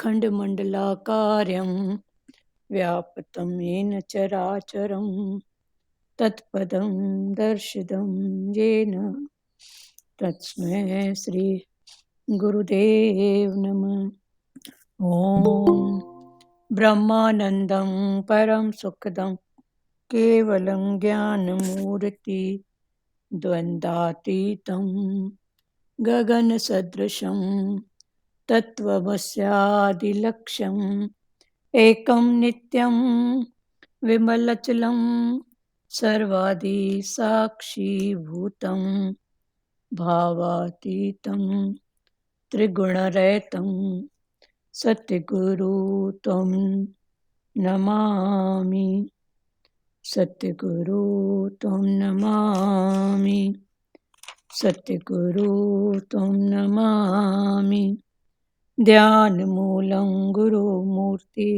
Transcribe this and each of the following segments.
खण्डमण्डलाकारं व्याप्तं येन चराचरं तत्पदं दर्शितं येन तस्मै श्री गुरुदेव नमः। ॐ ब्रह्मानन्दं परं सुखदं केवलं ज्ञानमूर्ति द्वन्द्वातीतं गगनसदृशं तत्त्वमस्यादिलक्ष्यम् एकं नित्यं विमलचलं सर्वादिसाक्षीभूतं भावातीतं त्रिगुणरहितं सद्गुरु त्वं नमामि। सद्गुरु त्वं नमामि। सद्गुरु त्वं नमामि। ध्यानमूलं गुरुमूर्ति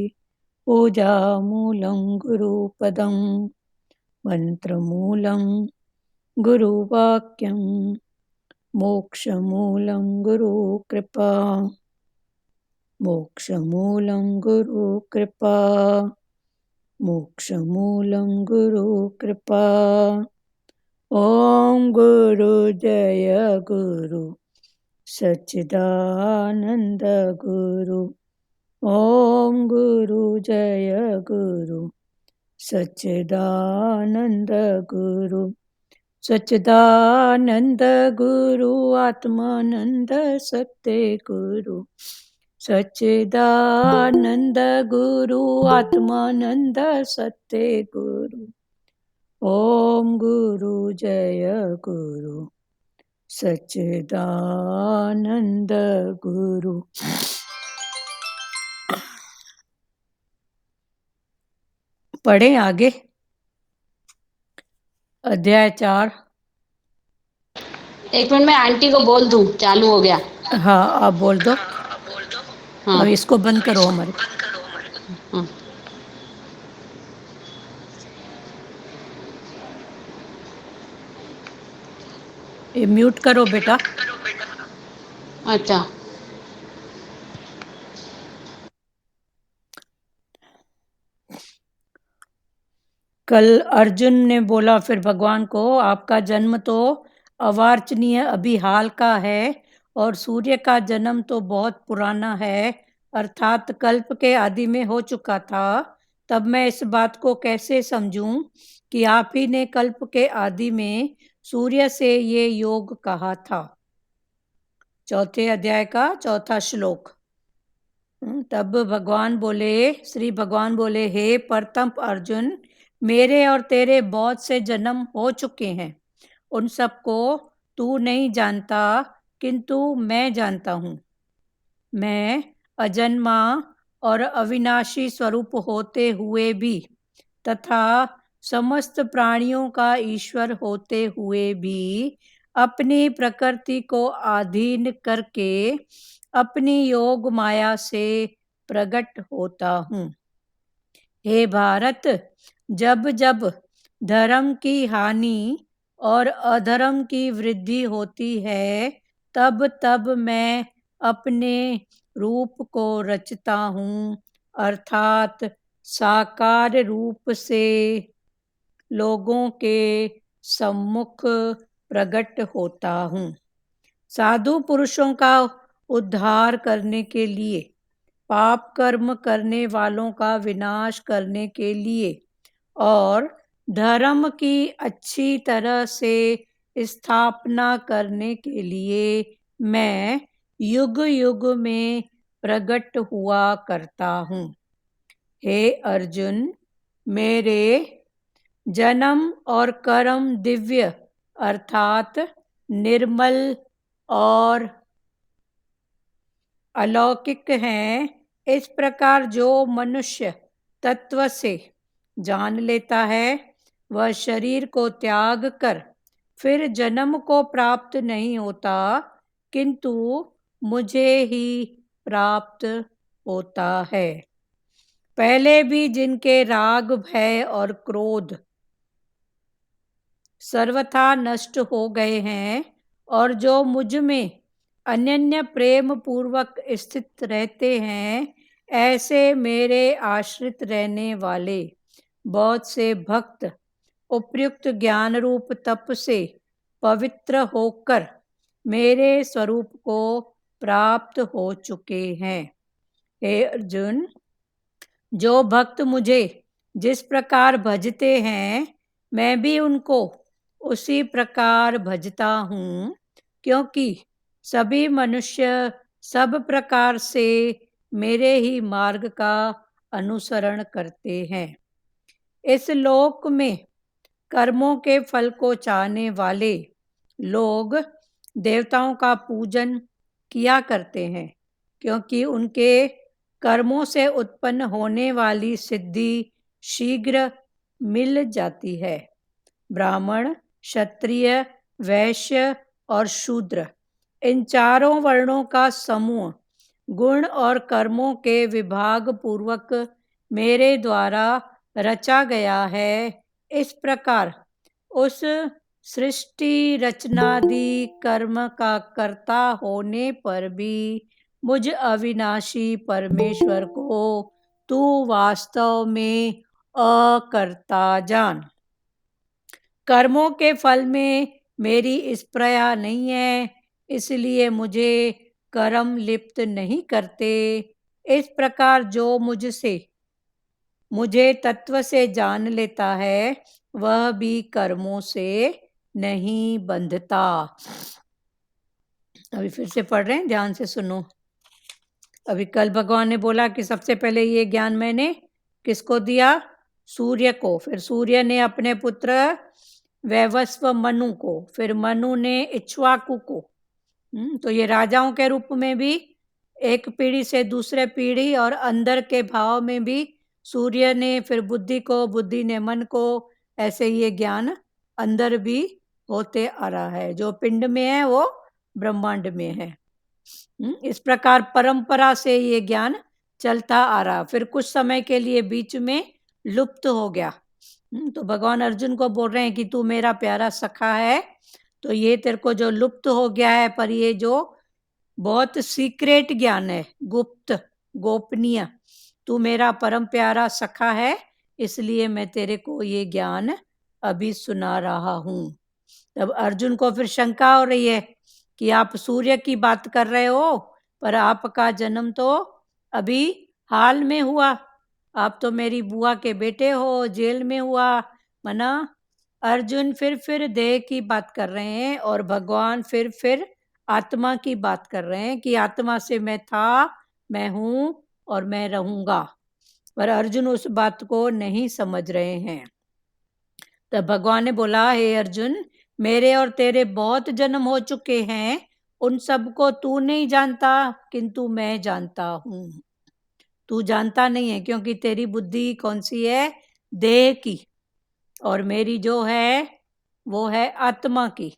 पूजामूलं गुरुपदं मन्त्रमूलं गुरुवाक्यं मोक्षमूलं गुरुकृपा। मोक्षमूलं गुरुकृपा। मोक्षमूलं गुरुकृपा। ॐ गुरु जय गुरु सच्चिदानन्द गुरु। ॐ गुरु जय गुरु सच्चिदानन्द गुरु। सच्चिदानन्द गुरु आत्मानन्द सत्य गुरु। सच्चिदानन्द गुरु आत्मानन्द सत्य गुरु। ॐ गुरु जय गुरु सच्चिदानन्द गुरु। पढ़ें आगे। अध्याय 4। एक मिनट में आंटी को बोल दूं, चालू हो गया। हाँ आप बोल दो। हाँ अब इसको बंद करो हमारे। हाँ। ये म्यूट करो बेटा। अच्छा कल अर्जुन ने बोला फिर भगवान को, आपका जन्म तो अवांछनीय अभी हाल का है और सूर्य का जन्म तो बहुत पुराना है, अर्थात कल्प के आदि में हो चुका था। तब मैं इस बात को कैसे समझूं कि आप ही ने कल्प के आदि में सूर्य से ये योग कहा था। चौथे अध्याय का चौथा श्लोक। तब भगवान बोले, श्री भगवान बोले, हे प्रतम अर्जुन, मेरे और तेरे बहुत से जन्म हो चुके हैं, उन सबको तू नहीं जानता, किंतु मैं जानता हूँ। मैं अजन्मा और अविनाशी स्वरूप होते हुए भी तथा समस्त प्राणियों का ईश्वर होते हुए भी अपनी प्रकृति को अधीन करके अपनी योग माया से प्रकट होता हूँ। हे भारत, जब जब धर्म की हानि और अधर्म की वृद्धि होती है, तब तब मैं अपने रूप को रचता हूँ, अर्थात साकार रूप से लोगों के सम्मुख प्रकट होता हूँ। साधु पुरुषों का उद्धार करने के लिए, पाप कर्म करने वालों का विनाश करने के लिए और धर्म की अच्छी तरह से स्थापना करने के लिए मैं युग युग में प्रकट हुआ करता हूँ। हे अर्जुन, मेरे जन्म और कर्म दिव्य अर्थात निर्मल और अलौकिक हैं। इस प्रकार जो मनुष्य तत्व से जान लेता है, वह शरीर को त्याग कर फिर जन्म को प्राप्त नहीं होता, किंतु मुझे ही प्राप्त होता है। पहले भी जिनके राग, भय और क्रोध सर्वथा नष्ट हो गए हैं और जो मुझ में अनन्य प्रेम पूर्वक स्थित रहते हैं, ऐसे मेरे आश्रित रहने वाले बहुत से भक्त उपयुक्त ज्ञान रूप तप से पवित्र होकर मेरे स्वरूप को प्राप्त हो चुके हैं। हे अर्जुन, जो भक्त मुझे जिस प्रकार भजते हैं, मैं भी उनको उसी प्रकार भजता हूँ, क्योंकि सभी मनुष्य सब प्रकार से मेरे ही मार्ग का अनुसरण करते हैं। इस लोक में कर्मों के फल को चाहने वाले लोग देवताओं का पूजन किया करते हैं, क्योंकि उनके कर्मों से उत्पन्न होने वाली सिद्धि शीघ्र मिल जाती है। ब्राह्मण, क्षत्रिय, वैश्य और शूद्र, इन चारों वर्णों का समूह गुण और कर्मों के विभाग पूर्वक मेरे द्वारा रचा गया है। इस प्रकार उस सृष्टि रचनादि कर्म का कर्ता होने पर भी मुझ अविनाशी परमेश्वर को तू वास्तव में अकर्ता जान। कर्मों के फल में मेरी स्पृहा नहीं है, इसलिए मुझे कर्म लिप्त नहीं करते। इस प्रकार जो मुझे तत्व से जान लेता है, वह भी कर्मों से नहीं बंधता। अभी फिर से पढ़ रहे हैं, ध्यान से सुनो। अभी कल भगवान ने बोला कि सबसे पहले ये ज्ञान मैंने किसको दिया? सूर्य को। फिर सूर्य ने अपने पुत्र वैवस्व मनु को, फिर मनु ने इक्ष्वाकु को। तो ये राजाओं के रूप में भी एक पीढ़ी से दूसरे पीढ़ी, और अंदर के भाव में भी सूर्य ने, फिर बुद्धि को, बुद्धि ने मन को, ऐसे ये ज्ञान अंदर भी होते आ रहा है। जो पिंड में है वो ब्रह्मांड में है। इस प्रकार परंपरा से ये ज्ञान चलता आ रहा, फिर कुछ समय के लिए बीच में लुप्त हो गया। तो भगवान अर्जुन को बोल रहे हैं कि तू मेरा प्यारा सखा है, तो ये तेरे को जो लुप्त हो गया है, पर ये जो बहुत सीक्रेट ज्ञान है, गुप्त गोपनीय, तू मेरा परम प्यारा सखा है, इसलिए मैं तेरे को ये ज्ञान अभी सुना रहा हूँ। तब अर्जुन को फिर शंका हो रही है कि आप सूर्य की बात कर रहे हो, पर आपका जन्म तो अभी हाल में हुआ। आप तो मेरी बुआ के बेटे हो, जेल में हुआ। मना अर्जुन फिर देह की बात कर रहे हैं, और भगवान फिर आत्मा की बात कर रहे हैं कि आत्मा से मैं था, मैं हूँ और मैं रहूंगा। पर अर्जुन उस बात को नहीं समझ रहे हैं। तब भगवान ने बोला, हे अर्जुन, मेरे और तेरे बहुत जन्म हो चुके हैं, उन सबको तू नहीं जानता, किंतु मैं जानता हूँ। तू जानता नहीं है क्योंकि तेरी बुद्धि कौन सी है? देह की, और मेरी जो है वो है आत्मा की।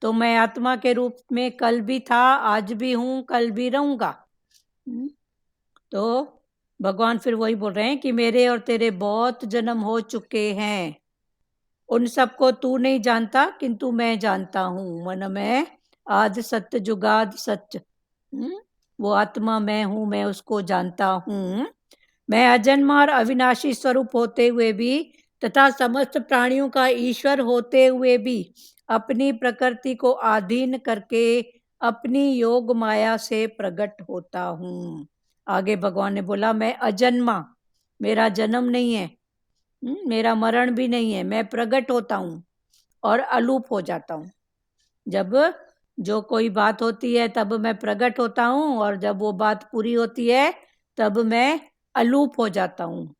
तो मैं आत्मा के रूप में कल भी था, आज भी हूँ, कल भी रहूंगा। तो भगवान फिर वही बोल रहे हैं कि मेरे और तेरे बहुत जन्म हो चुके हैं, उन सबको तू नहीं जानता, किंतु मैं जानता हूँ। मन में आद सत्य जुगाद सत्य, वो आत्मा मैं हूँ, मैं उसको जानता हूँ। मैं अजन्मा और अविनाशी स्वरूप होते हुए भी तथा समस्त प्राणियों का ईश्वर होते हुए भी अपनी प्रकृति को अधीन करके अपनी योग माया से प्रकट होता हूँ। आगे भगवान ने बोला, मैं अजन्मा, मेरा जन्म नहीं है, मेरा मरण भी नहीं है, मैं प्रकट होता हूँ और अलूप हो जाता हूँ। जब जो कोई बात होती है तब मैं प्रकट होता हूँ, और जब वो बात पूरी होती है तब मैं अलूप हो जाता हूँ।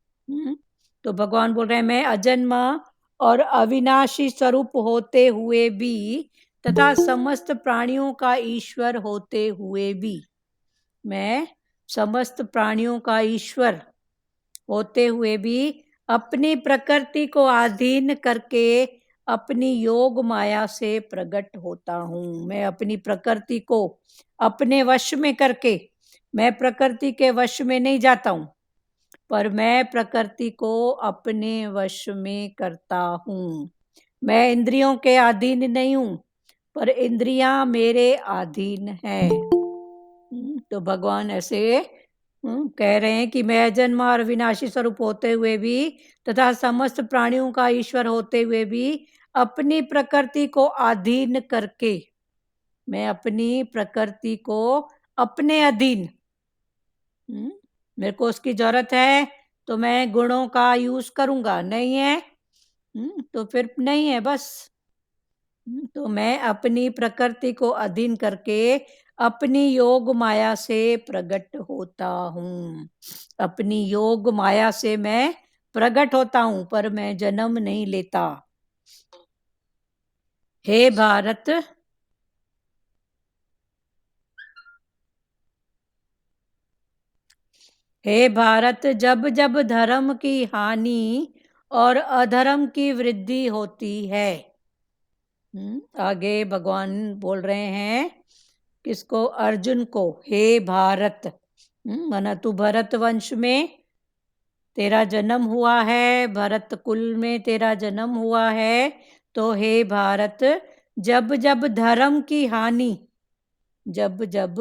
तो भगवान बोल रहे हैं, मैं अजन्मा और अविनाशी स्वरूप होते हुए भी तथा समस्त प्राणियों का ईश्वर होते हुए भी, मैं समस्त प्राणियों का ईश्वर होते हुए भी अपनी प्रकृति को अधीन करके अपनी योग माया से प्रकट होता हूँ। मैं अपनी प्रकृति को अपने वश में करके, मैं प्रकृति के वश में नहीं जाता हूँ, पर मैं प्रकृति को अपने वश में करता हूँ। मैं इंद्रियों के अधीन नहीं हूँ, पर इंद्रियां मेरे अधीन है। तो भगवान ऐसे कह रहे हैं कि मैं अजन्म और विनाशी स्वरूप होते हुए भी तथा समस्त प्राणियों का ईश्वर होते हुए भी अपनी प्रकृति को अधीन करके, मैं अपनी प्रकृति को अपने अधीन, मेरे को उसकी जरूरत है तो मैं गुणों का यूज करूंगा, नहीं है तो फिर नहीं है बस। तो मैं अपनी प्रकृति को अधीन करके अपनी योग माया से प्रकट होता हूँ। अपनी योग माया से मैं प्रकट होता हूँ, पर मैं जन्म नहीं लेता। हे भारत, हे भारत, जब जब धर्म की हानि और अधर्म की वृद्धि होती है, आगे भगवान बोल रहे हैं किसको? अर्जुन को। हे भारत, माना तू भरत वंश में तेरा जन्म हुआ है, भरत कुल में तेरा जन्म हुआ है, तो हे भारत, जब जब धर्म की हानि, जब जब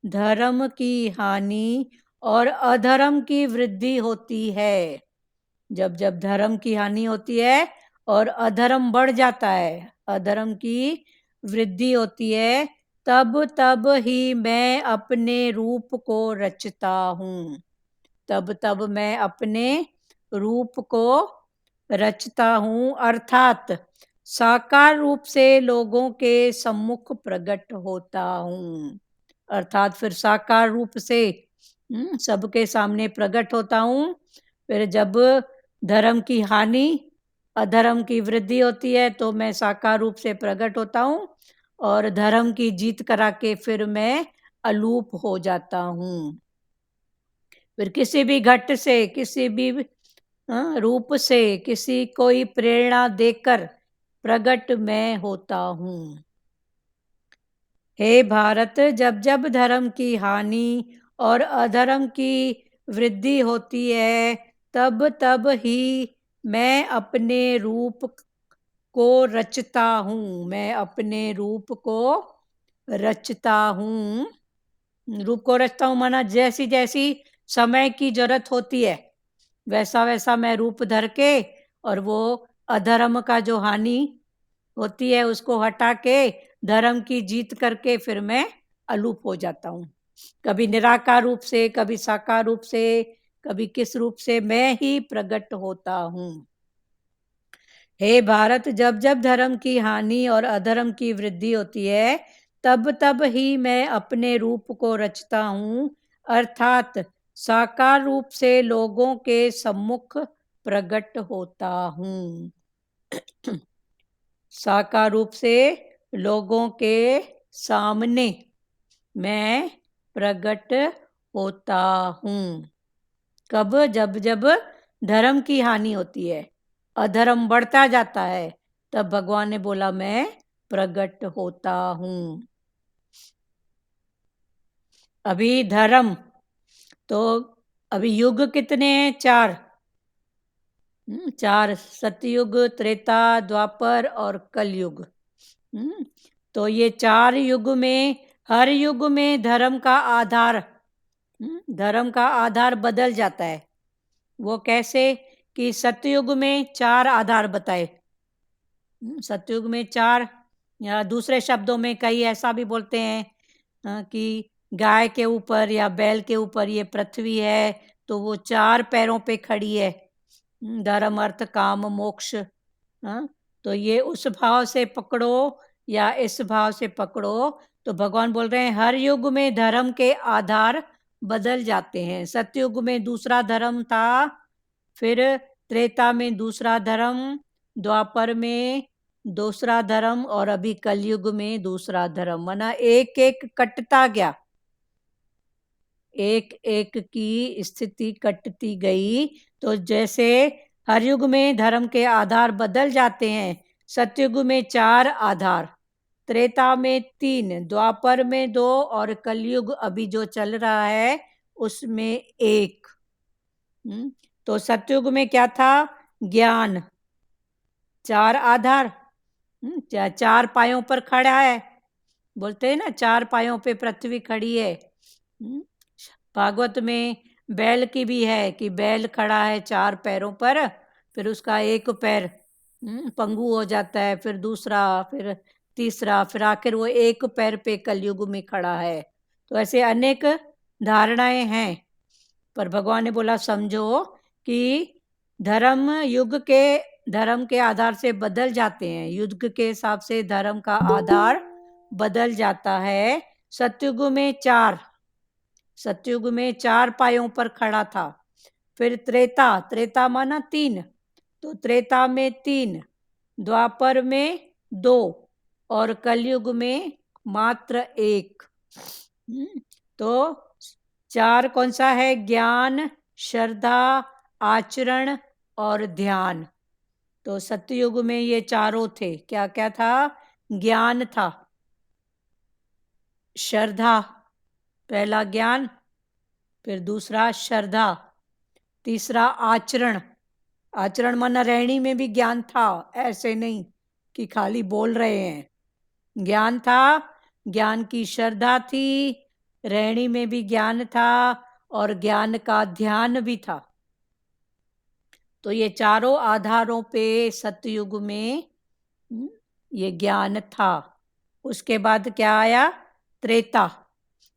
धर्म की हानि और अधर्म की वृद्धि होती है, जब जब धर्म की हानि होती है और अधर्म बढ़ जाता है, अधर्म की वृद्धि होती है, तब तब ही मैं अपने रूप को रचता हूँ। तब तब मैं अपने रूप को रचता हूँ, अर्थात साकार रूप से लोगों के सम्मुख प्रकट होता हूँ। अर्थात फिर साकार रूप से सबके सामने प्रकट होता हूँ। फिर जब धर्म की हानि अधर्म की वृद्धि होती है तो मैं साकार रूप से प्रकट होता हूँ, और धर्म की जीत करा के फिर मैं अलूप हो जाता हूँ। फिर किसी भी घट से, किसी भी रूप से, किसी कोई प्रेरणा देकर प्रकट मैं होता हूँ। हे भारत, जब जब धर्म की हानि और अधर्म की वृद्धि होती है, तब तब ही मैं अपने रूप को रचता हूँ। मैं अपने रूप को रचता हूँ। रूप को रचता हूँ माना जैसी जैसी समय की जरूरत होती है वैसा वैसा मैं रूप धर के, और वो अधर्म का जो हानि होती है उसको हटा के धर्म की जीत करके फिर मैं अलूप हो जाता हूँ। कभी निराकार रूप से, कभी साकार रूप से, कभी किस रूप से मैं ही प्रकट होता हूँ। हे भारत, जब जब धर्म की हानि और अधर्म की वृद्धि होती है, तब तब ही मैं अपने रूप को रचता हूँ, अर्थात साकार रूप से लोगों के सम्मुख प्रकट होता हूँ। साकार रूप से लोगों के सामने मैं प्रकट होता हूँ। कब? जब जब धर्म की हानि होती है, अधर्म बढ़ता जाता है, तब भगवान ने बोला मैं प्रकट होता हूँ। अभी धर्म तो अभी युग कितने हैं? 4। 4, सतयुग, त्रेता, द्वापर और कलयुग। तो ये 4 युग में, हर युग में धर्म का आधार, धर्म का आधार बदल जाता है। वो कैसे? कि सतयुग में 4 आधार बताए। सतयुग में 4, या दूसरे शब्दों में कई ऐसा भी बोलते हैं कि गाय के ऊपर या बैल के ऊपर ये पृथ्वी है, तो वो 4 पैरों पे खड़ी है। धर्म, अर्थ, काम, मोक्ष। तो ये उस भाव से पकड़ो या इस भाव से पकड़ो। तो भगवान बोल रहे हैं हर युग में धर्म के आधार बदल जाते हैं। सतयुग में दूसरा धर्म था, फिर त्रेता में दूसरा धर्म, द्वापर में दूसरा धर्म, और अभी कलयुग में दूसरा धर्म। माना एक एक कटता गया, एक एक की स्थिति कटती गई। तो जैसे हर युग में धर्म के आधार बदल जाते हैं, सतयुग में 4 आधार, त्रेता में 3, द्वापर में 2, और कलयुग अभी जो चल रहा है उसमें 1। तो सतयुग में क्या था? ज्ञान, 4 आधार, चार पायों पर खड़ा है, बोलते हैं ना, चार पायों पे पृथ्वी खड़ी है। भागवत में बैल की भी है कि बैल खड़ा है चार पैरों पर, फिर उसका एक पैर पंगु हो जाता है, फिर दूसरा, फिर तीसरा, फिर आखिर वो एक पैर पे कलयुग में खड़ा है। तो ऐसे अनेक धारणाएं हैं, पर भगवान ने बोला समझो कि धर्म के आधार से बदल जाते हैं, युग के हिसाब से धर्म का आधार बदल जाता है। सतयुग में चार पायों पर खड़ा था। फिर त्रेता माना तीन, तो त्रेता में तीन, द्वापर में दो, और कलयुग में मात्र एक। तो चार कौन सा है? ज्ञान, श्रद्धा, आचरण और ध्यान। तो सतयुग में ये चारों थे। क्या क्या था? ज्ञान था, श्रद्धा, पहला ज्ञान, फिर दूसरा श्रद्धा, तीसरा आचरण। आचरण माना रहनी में भी ज्ञान था, ऐसे नहीं कि खाली बोल रहे हैं। ज्ञान था, ज्ञान की श्रद्धा थी, रहनी में भी ज्ञान था, और ज्ञान का ध्यान भी था। तो ये चारों आधारों पे सतयुग में ये ज्ञान था। उसके बाद क्या आया? त्रेता।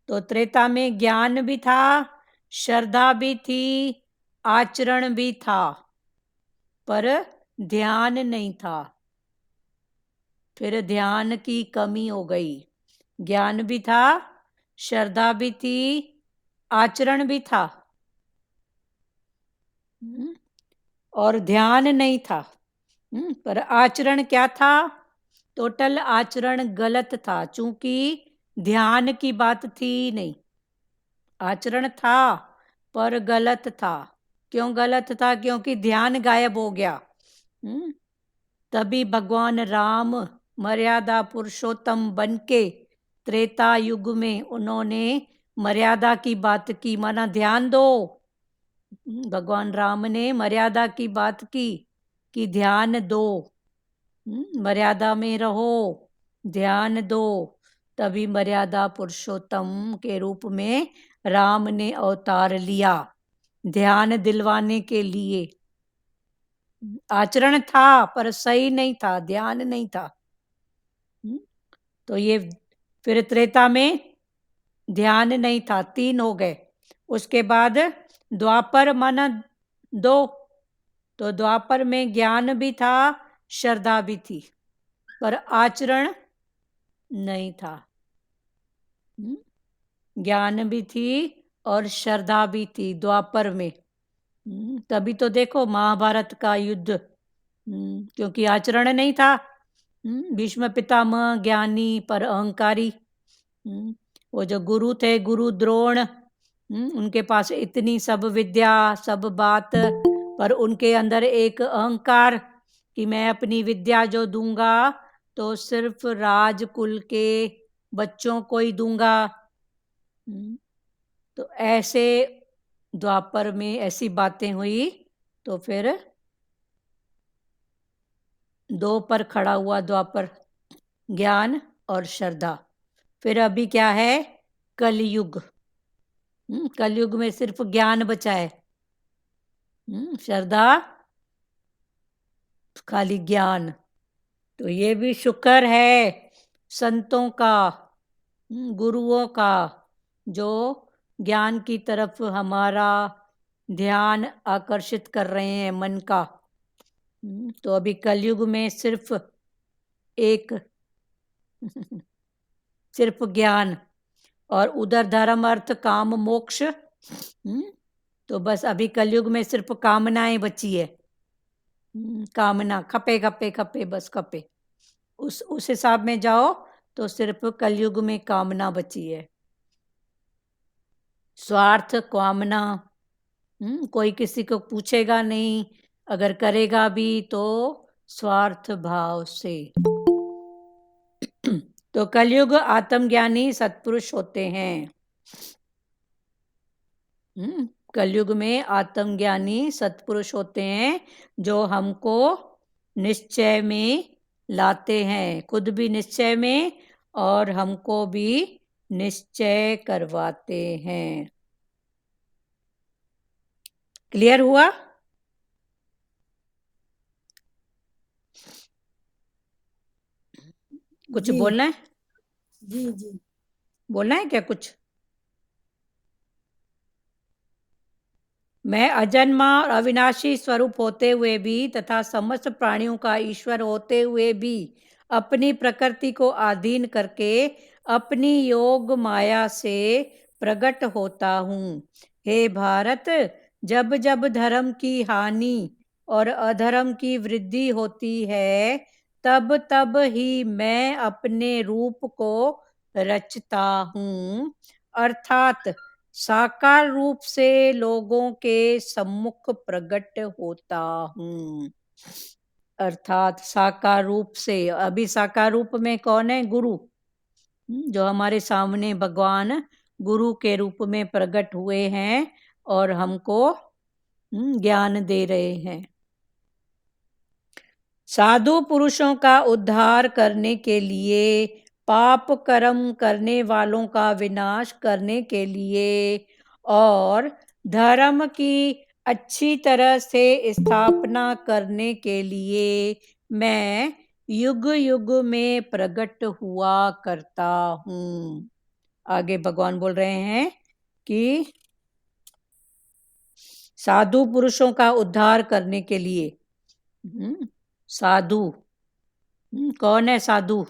तो त्रेता में ज्ञान भी था, श्रद्धा भी थी, आचरण भी था, पर ध्यान नहीं था। फिर ध्यान की कमी हो गई। ज्ञान भी था, श्रद्धा भी थी, आचरण भी था, और ध्यान नहीं था। पर आचरण क्या था? टोटल आचरण गलत था, चूंकि ध्यान की बात थी नहीं। आचरण था पर गलत था। क्यों गलत था? क्योंकि ध्यान गायब हो गया। तभी भगवान राम मर्यादा पुरुषोत्तम बनके त्रेता युग में उन्होंने मर्यादा की बात की, माना ध्यान दो। भगवान राम ने मर्यादा की बात की कि ध्यान दो, मर्यादा में रहो, ध्यान दो। तभी मर्यादा पुरुषोत्तम के रूप में राम ने अवतार लिया, ध्यान दिलवाने के लिए। आचरण था पर सही नहीं था, ध्यान नहीं था। तो ये फिर त्रेता में ध्यान नहीं था, तीन हो गए। उसके बाद द्वापर माना दो, तो द्वापर में ज्ञान भी था, श्रद्धा भी थी, पर आचरण नहीं था। ज्ञान भी थी और श्रद्धा भी थी द्वापर में। तभी तो देखो महाभारत का युद्ध, क्योंकि आचरण नहीं था। भीष्म पितामह ज्ञानी पर अहंकारी। वो जो गुरु थे, गुरु द्रोण, उनके पास इतनी सब विद्या, सब बात, पर उनके अंदर एक अहंकार कि मैं अपनी विद्या जो दूंगा तो सिर्फ राजकुल के बच्चों को ही दूंगा। तो ऐसे द्वापर में ऐसी बातें हुई, तो फिर दो पर खड़ा हुआ द्वापर, ज्ञान और श्रद्धा। फिर अभी क्या है? कलयुग। कलयुग में सिर्फ ज्ञान बचा है, श्रद्धा खाली ज्ञान। तो ये भी शुक्र है संतों का, गुरुओं का, जो ज्ञान की तरफ हमारा ध्यान आकर्षित कर रहे हैं मन का। तो अभी कलयुग में सिर्फ एक सिर्फ ज्ञान, और उधर धर्म अर्थ काम मोक्ष। तो बस अभी कलयुग में सिर्फ कामनाएं बची है। कामना खपे खपे खपे, बस खपे। उस हिसाब में जाओ तो सिर्फ कलयुग में कामना बची है। स्वार्थ, कामना, कोई किसी को पूछेगा नहीं, अगर करेगा भी तो स्वार्थ भाव से। तो कलयुग आत्मज्ञानी सत्पुरुष होते हैं। कलयुग में आत्मज्ञानी सत्पुरुष होते हैं जो हमको निश्चय में लाते हैं, खुद भी निश्चय में और हमको भी निश्चय करवाते हैं। क्लियर हुआ? कुछ जी बोलना है? जी बोलना है क्या कुछ? मैं अजन्मा और अविनाशी स्वरूप होते हुए भी तथा समस्त प्राणियों का ईश्वर होते हुए भी अपनी प्रकृति को अधीन करके अपनी योग माया से प्रकट होता हूँ। हे भारत, जब जब धर्म की हानि और अधर्म की वृद्धि होती है, तब तब ही मैं अपने रूप को रचता हूँ, अर्थात साकार रूप से लोगों के सम्मुख प्रकट होता हूँ। अर्थात साकार रूप से, अभी साकार रूप में कौन है? गुरु, जो हमारे सामने भगवान गुरु के रूप में प्रकट हुए हैं और हमको ज्ञान दे रहे हैं। साधु पुरुषों का उद्धार करने के लिए, पाप कर्म करने वालों का विनाश करने के लिए और धर्म की अच्छी तरह से स्थापना करने के लिए मैं युग युग में प्रकट हुआ करता हूँ। आगे भगवान बोल रहे हैं कि साधु पुरुषों का उद्धार करने के लिए, साधु कौन है? साधु,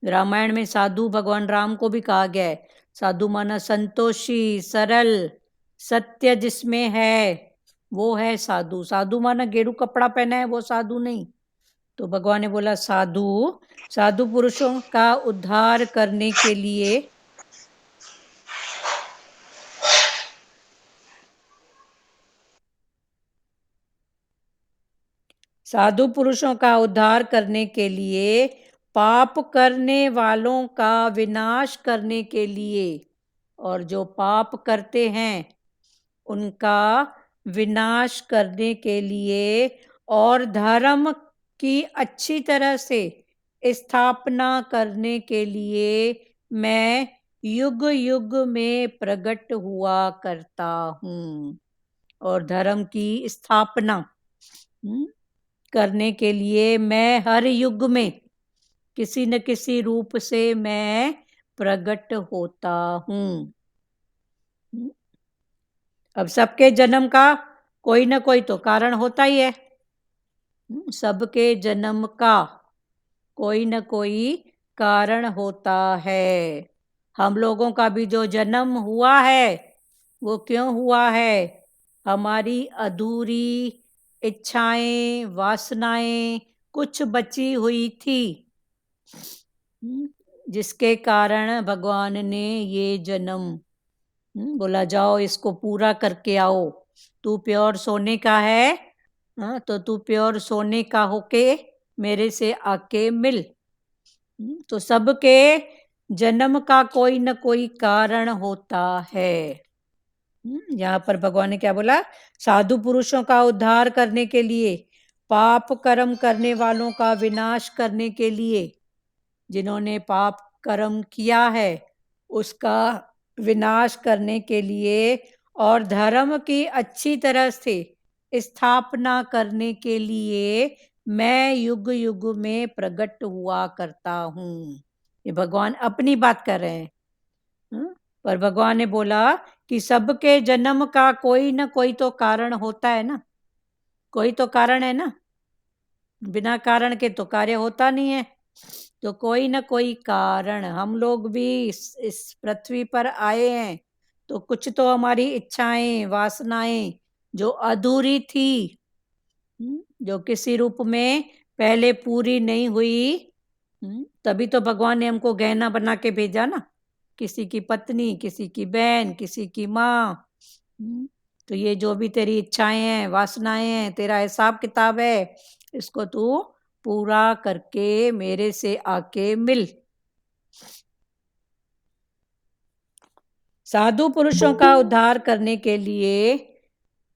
रामायण में साधु भगवान राम को भी कहा गया है। साधु माना संतोषी, सरल, सत्य जिसमें है वो है साधु। साधु माना गेरू कपड़ा पहना है वो साधु नहीं। तो भगवान ने बोला साधु, साधु पुरुषों का उद्धार करने के लिए साधु पुरुषों का उद्धार करने के लिए, पाप करने वालों का विनाश करने के लिए, और जो पाप करते हैं उनका विनाश करने के लिए, और धर्म की अच्छी तरह से स्थापना करने के लिए मैं युग युग में प्रकट हुआ करता हूँ। और धर्म की स्थापना करने के लिए मैं हर युग में किसी न किसी रूप से मैं प्रकट होता हूँ। अब सबके जन्म का कोई ना कोई तो कारण होता ही है। सबके जन्म का कोई न कोई कारण होता है। हम लोगों का भी जो जन्म हुआ है वो क्यों हुआ है? हमारी अधूरी इच्छाएं, वासनाएं कुछ बची हुई थी, जिसके कारण भगवान ने ये जन्म बोला जाओ इसको पूरा करके आओ। तू प्योर सोने का है, तो तू प्योर सोने का होके मेरे से आके मिल। तो सबके जन्म का कोई न कोई कारण होता है। यहाँ पर भगवान ने क्या बोला? साधु पुरुषों का उद्धार करने के लिए, पाप कर्म करने वालों का विनाश करने के लिए, जिन्होंने पाप कर्म किया है उसका विनाश करने के लिए, और धर्म की अच्छी तरह से स्थापना करने के लिए मैं युग युग में प्रकट हुआ करता हूँ। ये भगवान अपनी बात कर रहे हैं। पर भगवान ने बोला कि सबके जन्म का कोई ना कोई तो कारण होता है ना, कोई तो कारण है ना, बिना कारण के तो कार्य होता नहीं है। तो कोई ना कोई कारण, हम लोग भी इस पृथ्वी पर आए हैं तो कुछ तो हमारी इच्छाएं, वासनाएं जो अधूरी थी, जो किसी रूप में पहले पूरी नहीं हुई, तभी तो भगवान ने हमको गहना बना के भेजा ना, किसी की पत्नी, किसी की बहन, किसी की माँ। तो ये जो भी तेरी इच्छाएं हैं, वासनाएं हैं, तेरा हिसाब किताब है, इसको तू पूरा करके मेरे से आके मिल। साधु पुरुषों का उद्धार करने के लिए,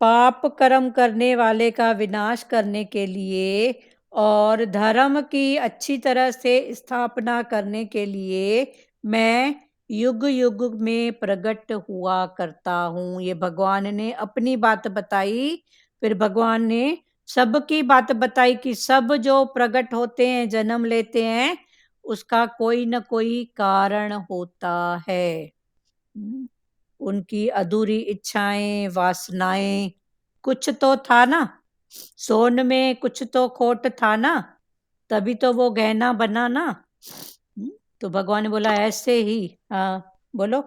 पाप कर्म करने वाले का विनाश करने के लिए, और धर्म की अच्छी तरह से स्थापना करने के लिए मैं युग युग में प्रकट हुआ करता हूँ। ये भगवान ने अपनी बात बताई, फिर भगवान ने सबकी बात बताई कि सब जो प्रकट होते हैं, जन्म लेते हैं, उसका कोई न कोई कारण होता है। उनकी अधूरी इच्छाएं, वासनाएं, कुछ तो था ना, सोन में कुछ तो खोट था ना, तभी तो वो गहना बना ना। तो भगवान ने बोला ऐसे ही। हाँ बोलो।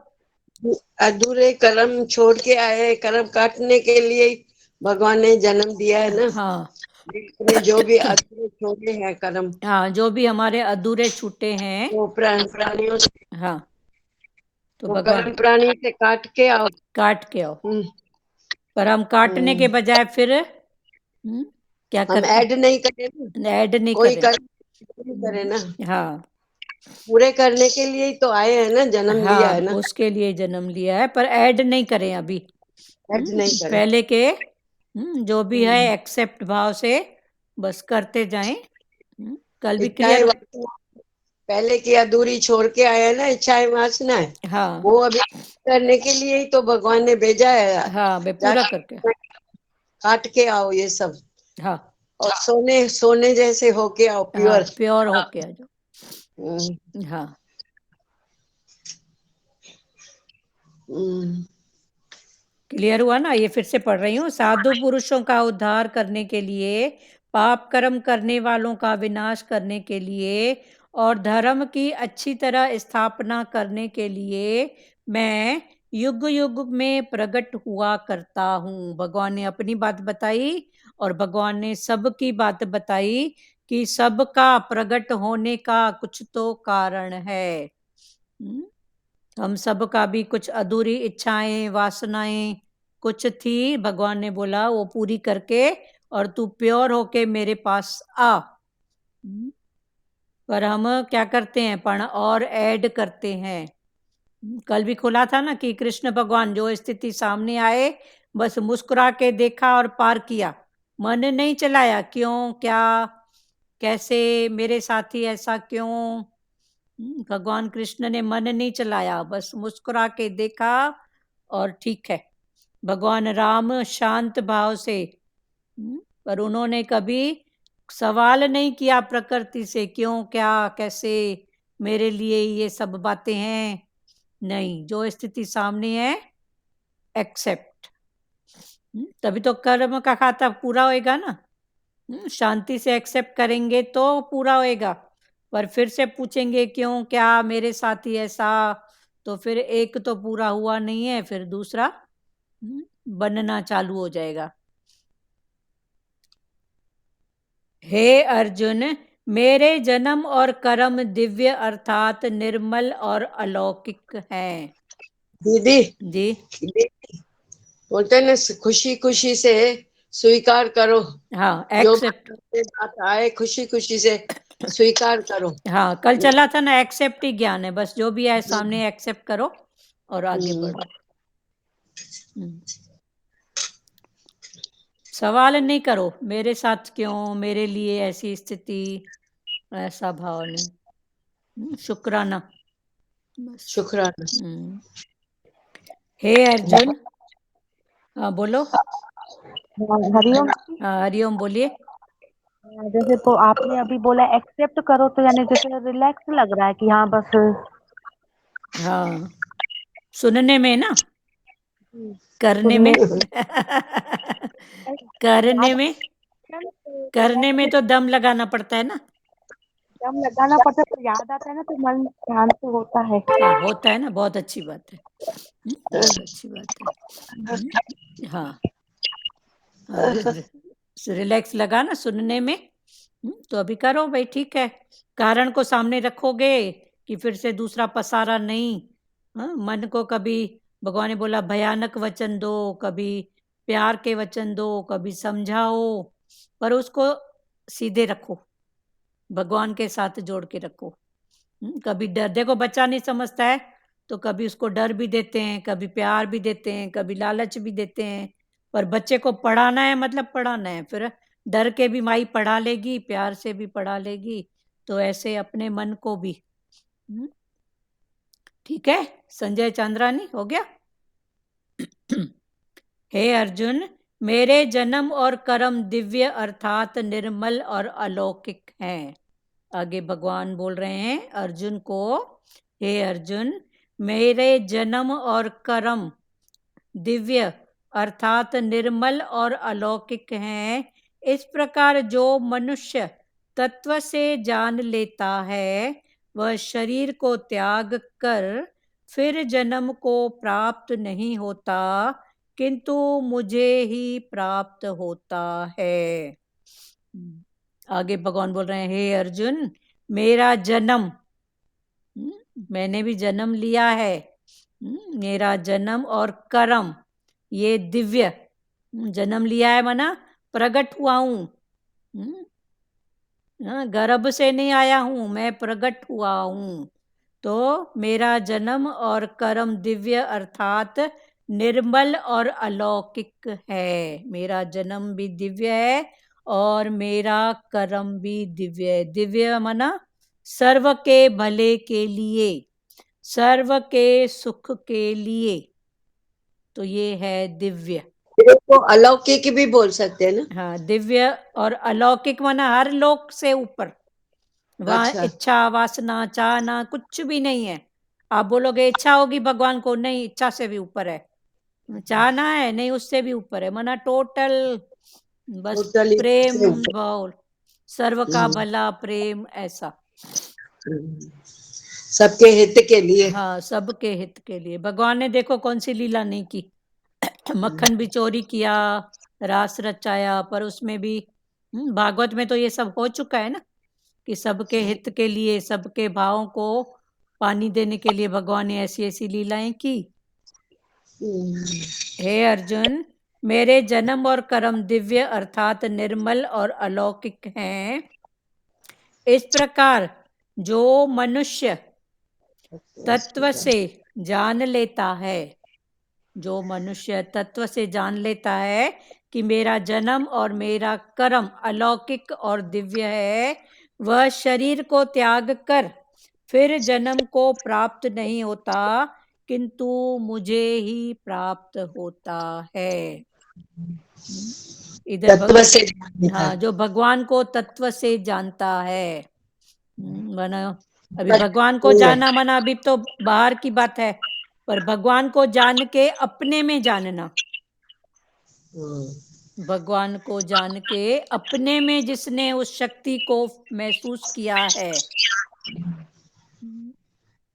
अधूरे कर्म छोड़ के आए, कर्म काटने के लिए भगवान ने जन्म दिया है ना। हाँ ने जो भी अधूरे छोड़े हैं कर्म, हाँ, जो भी हमारे अधूरे छूटे हैं, वो प्राणियों से, हाँ, तो वो भगवान कर्म प्राणी से काट के आओ। काट के आओ। हम्म, पर हम काटने के बजाय फिर क्या हम करते? ऐड नहीं करें ना, ऐड नहीं कोई करें। कर्म नहीं करे ना, हाँ पूरे करने के लिए ही तो आए हैं ना, जन्म लिया है हाँ, ना। उसके लिए जन्म लिया है, पर ऐड नहीं करें अभी। ऐड नहीं करें। पहले के जो भी है एक्सेप्ट भाव से बस करते जाएं। कल भी इच्छाएं क्लियर। पहले की अधूरी छोड़ के आए हैं ना, इच्छाएं वासना है, हाँ वो अभी करने के लिए ही तो भगवान ने भेजा है। हाँ, वे पूरा करके। काट के आओ ये सब, हाँ और सोने सोने जैसे होके आओ, हाँ, प्योर। प्योर होके आ जाओ। हाँ क्लियर हुआ ना? ये फिर से पढ़ रही हूँ। साधु पुरुषों का उद्धार करने के लिए, पाप कर्म करने वालों का विनाश करने के लिए और धर्म की अच्छी तरह स्थापना करने के लिए मैं युग युग में प्रकट हुआ करता हूँ। भगवान ने अपनी बात बताई और भगवान ने सबकी बात बताई कि सबका प्रकट होने का कुछ तो कारण है। हम सब का भी कुछ अधूरी इच्छाएं, वासनाएं कुछ थी, भगवान ने बोला वो पूरी करके और तू प्योर होके मेरे पास आ। पर हम क्या करते हैं, पण और ऐड करते हैं। कल भी खुला था ना कि कृष्ण भगवान जो स्थिति सामने आए, बस मुस्कुरा के देखा और पार किया, मन नहीं चलाया क्यों, क्या, कैसे, मेरे साथी ऐसा क्यों। भगवान कृष्ण ने मन नहीं चलाया, बस मुस्कुरा के देखा और ठीक है। भगवान राम शांत भाव से, पर उन्होंने कभी सवाल नहीं किया प्रकृति से, क्यों, क्या, कैसे, मेरे लिए ये सब बातें हैं। नहीं, जो स्थिति सामने है एक्सेप्ट, तभी तो कर्म का खाता पूरा होएगा ना। शांति से एक्सेप्ट करेंगे तो पूरा होएगा। पर फिर से पूछेंगे क्यों, क्या, मेरे साथ ही ऐसा, तो फिर एक तो पूरा हुआ नहीं है, फिर दूसरा बनना चालू हो जाएगा। हे अर्जुन, मेरे जन्म और कर्म दिव्य अर्थात निर्मल और अलौकिक हैं। दीदी जी बोलते ना, खुशी खुशी से स्वीकार करो। हाँ, जो एक्सेप्ट। बात आए खुशी खुशी से स्वीकार करो। हाँ, कल चला था ना, एक्सेप्ट ही ज्ञान है, बस जो भी है सामने एक्सेप्ट करो और आगे बढ़ो। सवाल नहीं करो मेरे साथ क्यों, मेरे लिए ऐसी स्थिति, ऐसा भाव नहीं, शुक्राना बस। शुक्राना। हे अर्जुन, हाँ बोलो। हरिओम। हाँ हरिओम बोलिए। जैसे तो आपने अभी बोला एक्सेप्ट करो, तो यानी जैसे रिलैक्स लग रहा है कि हाँ बस। हाँ, सुनने में ना, करने में करने में तो दम लगाना पड़ता है ना। दम लगाना पड़ता है, तो याद आता है ना, तो मन शांत होता है। हाँ होता है ना, बहुत अच्छी बात है। बहुत अच्छी बात है। हाँ हाँ, रिलैक्स लगा ना सुनने में। तो अभी करो भाई, ठीक है। कारण को सामने रखोगे कि फिर से दूसरा पसारा नहीं। मन को कभी भगवान ने बोला भयानक वचन दो, कभी प्यार के वचन दो, कभी समझाओ, पर उसको सीधे रखो, भगवान के साथ जोड़ के रखो। कभी डर, देखो बच्चा नहीं समझता है तो कभी उसको डर भी देते हैं, कभी प्यार भी देते हैं, कभी लालच भी देते हैं, पर बच्चे को पढ़ाना है मतलब पढ़ाना है। फिर डर के भी माई पढ़ा लेगी, प्यार से भी पढ़ा लेगी, तो ऐसे अपने मन को भी। ठीक है, संजय चांद्रानी हो गया। हे अर्जुन, मेरे जन्म और कर्म दिव्य अर्थात निर्मल और अलौकिक हैं। आगे भगवान बोल रहे हैं अर्जुन को, हे अर्जुन, मेरे जन्म और कर्म दिव्य अर्थात निर्मल और अलौकिक हैं। इस प्रकार जो मनुष्य तत्व से जान लेता है, वह शरीर को त्याग कर फिर जन्म को प्राप्त नहीं होता, किंतु मुझे ही प्राप्त होता है। आगे भगवान बोल रहे हैं, हे अर्जुन, मेरा जन्म, मैंने भी जन्म लिया है, मेरा जन्म और कर्म ये दिव्य, जन्म लिया है माना प्रकट हुआ हूं, गर्भ से नहीं आया हूं, मैं प्रकट हुआ हूं। तो मेरा जन्म और कर्म दिव्य अर्थात निर्मल और अलौकिक है। मेरा जन्म भी दिव्य है और मेरा कर्म भी दिव्य है। दिव्य माना सर्व के भले के लिए, सर्व के सुख के लिए, तो ये है दिव्य। तो अलौकिक भी बोल सकते हैं ना। हाँ, दिव्य और अलौकिक माना हर लोक से ऊपर। वहाँ अच्छा। इच्छा वासना चाहना कुछ भी नहीं है। आप बोलोगे इच्छा होगी भगवान को, नहीं, इच्छा से भी ऊपर है। चाहना है, नहीं, उससे भी ऊपर है। माना टोटल बस टोटली प्रेम भाव, सर्व का हम्म। भला प्रेम, ऐसा। सबके हित के लिए। हाँ, सबके हित के लिए। भगवान ने देखो कौन सी लीला नहीं की। मक्खन भी चोरी किया, रास रचाया, पर उसमें भी भागवत में तो ये सब हो चुका है ना, कि सबके हित के लिए, सबके भावों को पानी देने के लिए भगवान ने ऐसी ऐसी लीलाएं की। हे अर्जुन, मेरे जन्म और कर्म दिव्य अर्थात निर्मल और अलौकिक हैं। इस प्रकार जो मनुष्य तत्व से जान लेता है, जो मनुष्य तत्व से जान लेता है कि मेरा जन्म और मेरा कर्म अलौकिक और दिव्य है, वह शरीर को त्याग कर फिर जन्म को प्राप्त नहीं होता, किंतु मुझे ही प्राप्त होता है। इधर तत्व से हाँ, जो भगवान को तत्व से जानता है। माना अभी भगवान को जाना माना अभी तो बाहर की बात है, पर भगवान को जान के अपने में जानना, भगवान को जान के अपने में जिसने उस शक्ति को महसूस किया है,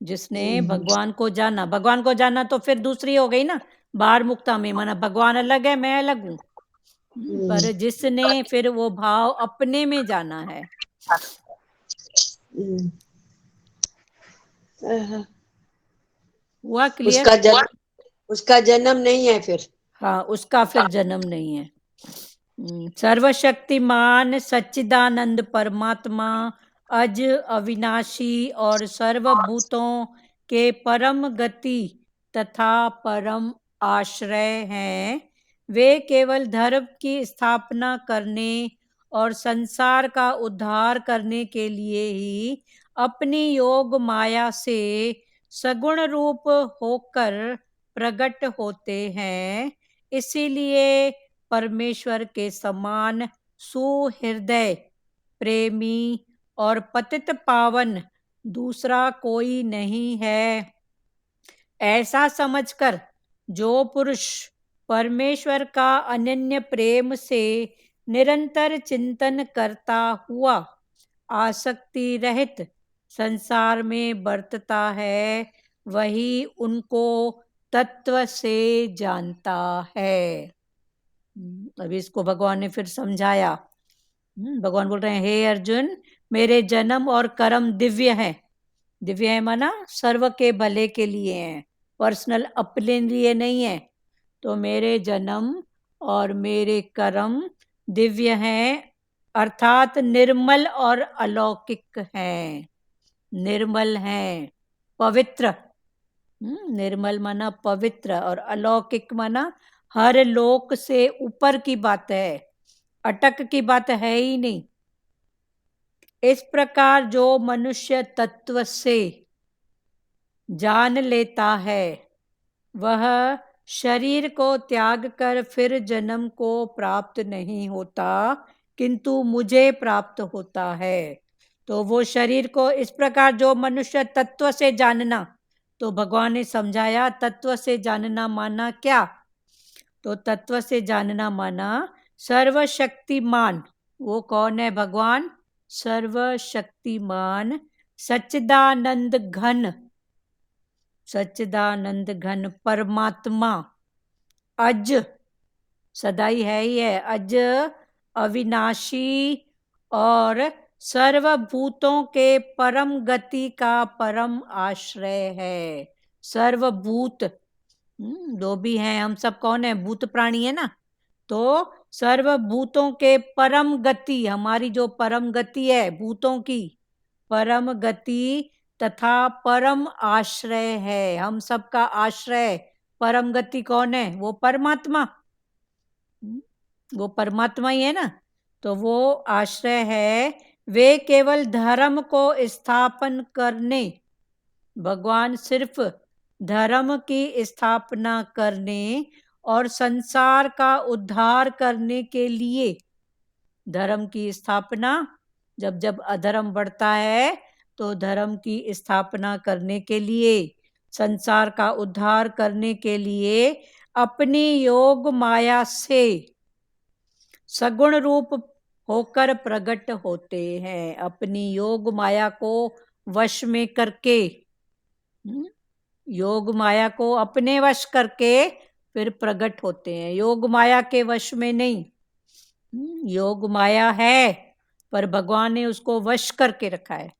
जिसने भगवान को जाना, भगवान को जाना तो फिर दूसरी हो गई ना, बाहर मुक्ता में, माना भगवान अलग है, मैं अलग हूं। पर जिसने फिर वो भाव अपने में जाना है, हुआ क्लियर? उसका जन्म नहीं है फिर। हाँ, उसका फिर जन्म नहीं है। सर्वशक्तिमान सच्चिदानंद परमात्मा अज अविनाशी और सर्वभूतों के परम गति तथा परम आश्रय हैं। वे केवल धर्म की स्थापना करने और संसार का उद्धार करने के लिए ही अपनी योग माया से सगुण रूप होकर प्रकट होते हैं। इसीलिए परमेश्वर के समान सुहृदय, प्रेमी और पतित पावन दूसरा कोई नहीं है। ऐसा समझकर जो पुरुष परमेश्वर का अनन्य प्रेम से निरंतर चिंतन करता हुआ आसक्ति रहित संसार में बरतता है, वही उनको तत्व से जानता है। अभी इसको भगवान ने फिर समझाया। भगवान बोल रहे हैं, हे अर्जुन, मेरे जन्म और कर्म दिव्य हैं। दिव्य है माना सर्व के भले के लिए हैं, पर्सनल अपने लिए नहीं है। तो मेरे जन्म और मेरे कर्म दिव्य हैं, अर्थात निर्मल और अलौकिक हैं। निर्मल हैं, पवित्र। निर्मल माना पवित्र और अलौकिक माना हर लोक से ऊपर की बात है। अटक की बात है ही नहीं। इस प्रकार जो मनुष्य तत्व से जान लेता है वह शरीर को त्याग कर फिर जन्म को प्राप्त नहीं होता, किंतु मुझे प्राप्त होता है। तो वो शरीर को इस प्रकार जो मनुष्य तत्व से जानना, तो भगवान ने समझाया तत्व से जानना माना क्या। तो तत्व से जानना माना सर्वशक्तिमान। वो कौन है भगवान? सर्वशक्तिमान सच्चिदानंद घन, सच्चिदानंद घन परमात्मा, अज सदाई है ही है, अज अविनाशी और सर्वभूतों के परम गति का परम आश्रय है। सर्वभूत दो भी हैं, हम सब कौन है? भूत प्राणी है ना। तो सर्वभूतों के परम गति, हमारी जो परम गति है भूतों की परम गति तथा परम आश्रय है। हम सबका आश्रय परम गति कौन है? वो परमात्मा, वो परमात्मा ही है ना। तो वो आश्रय है। वे केवल धर्म को स्थापन करने, भगवान सिर्फ धर्म की स्थापना करने और संसार का उद्धार करने के लिए, धर्म की स्थापना, जब जब अधर्म बढ़ता है तो धर्म की स्थापना करने के लिए, संसार का उद्धार करने के लिए अपनी योग माया से सगुण रूप होकर प्रकट होते हैं। अपनी योग माया को वश में करके, योग माया को अपने वश करके फिर प्रकट होते हैं। योग माया के वश में नहीं। योग माया है पर भगवान ने उसको वश करके रखा है,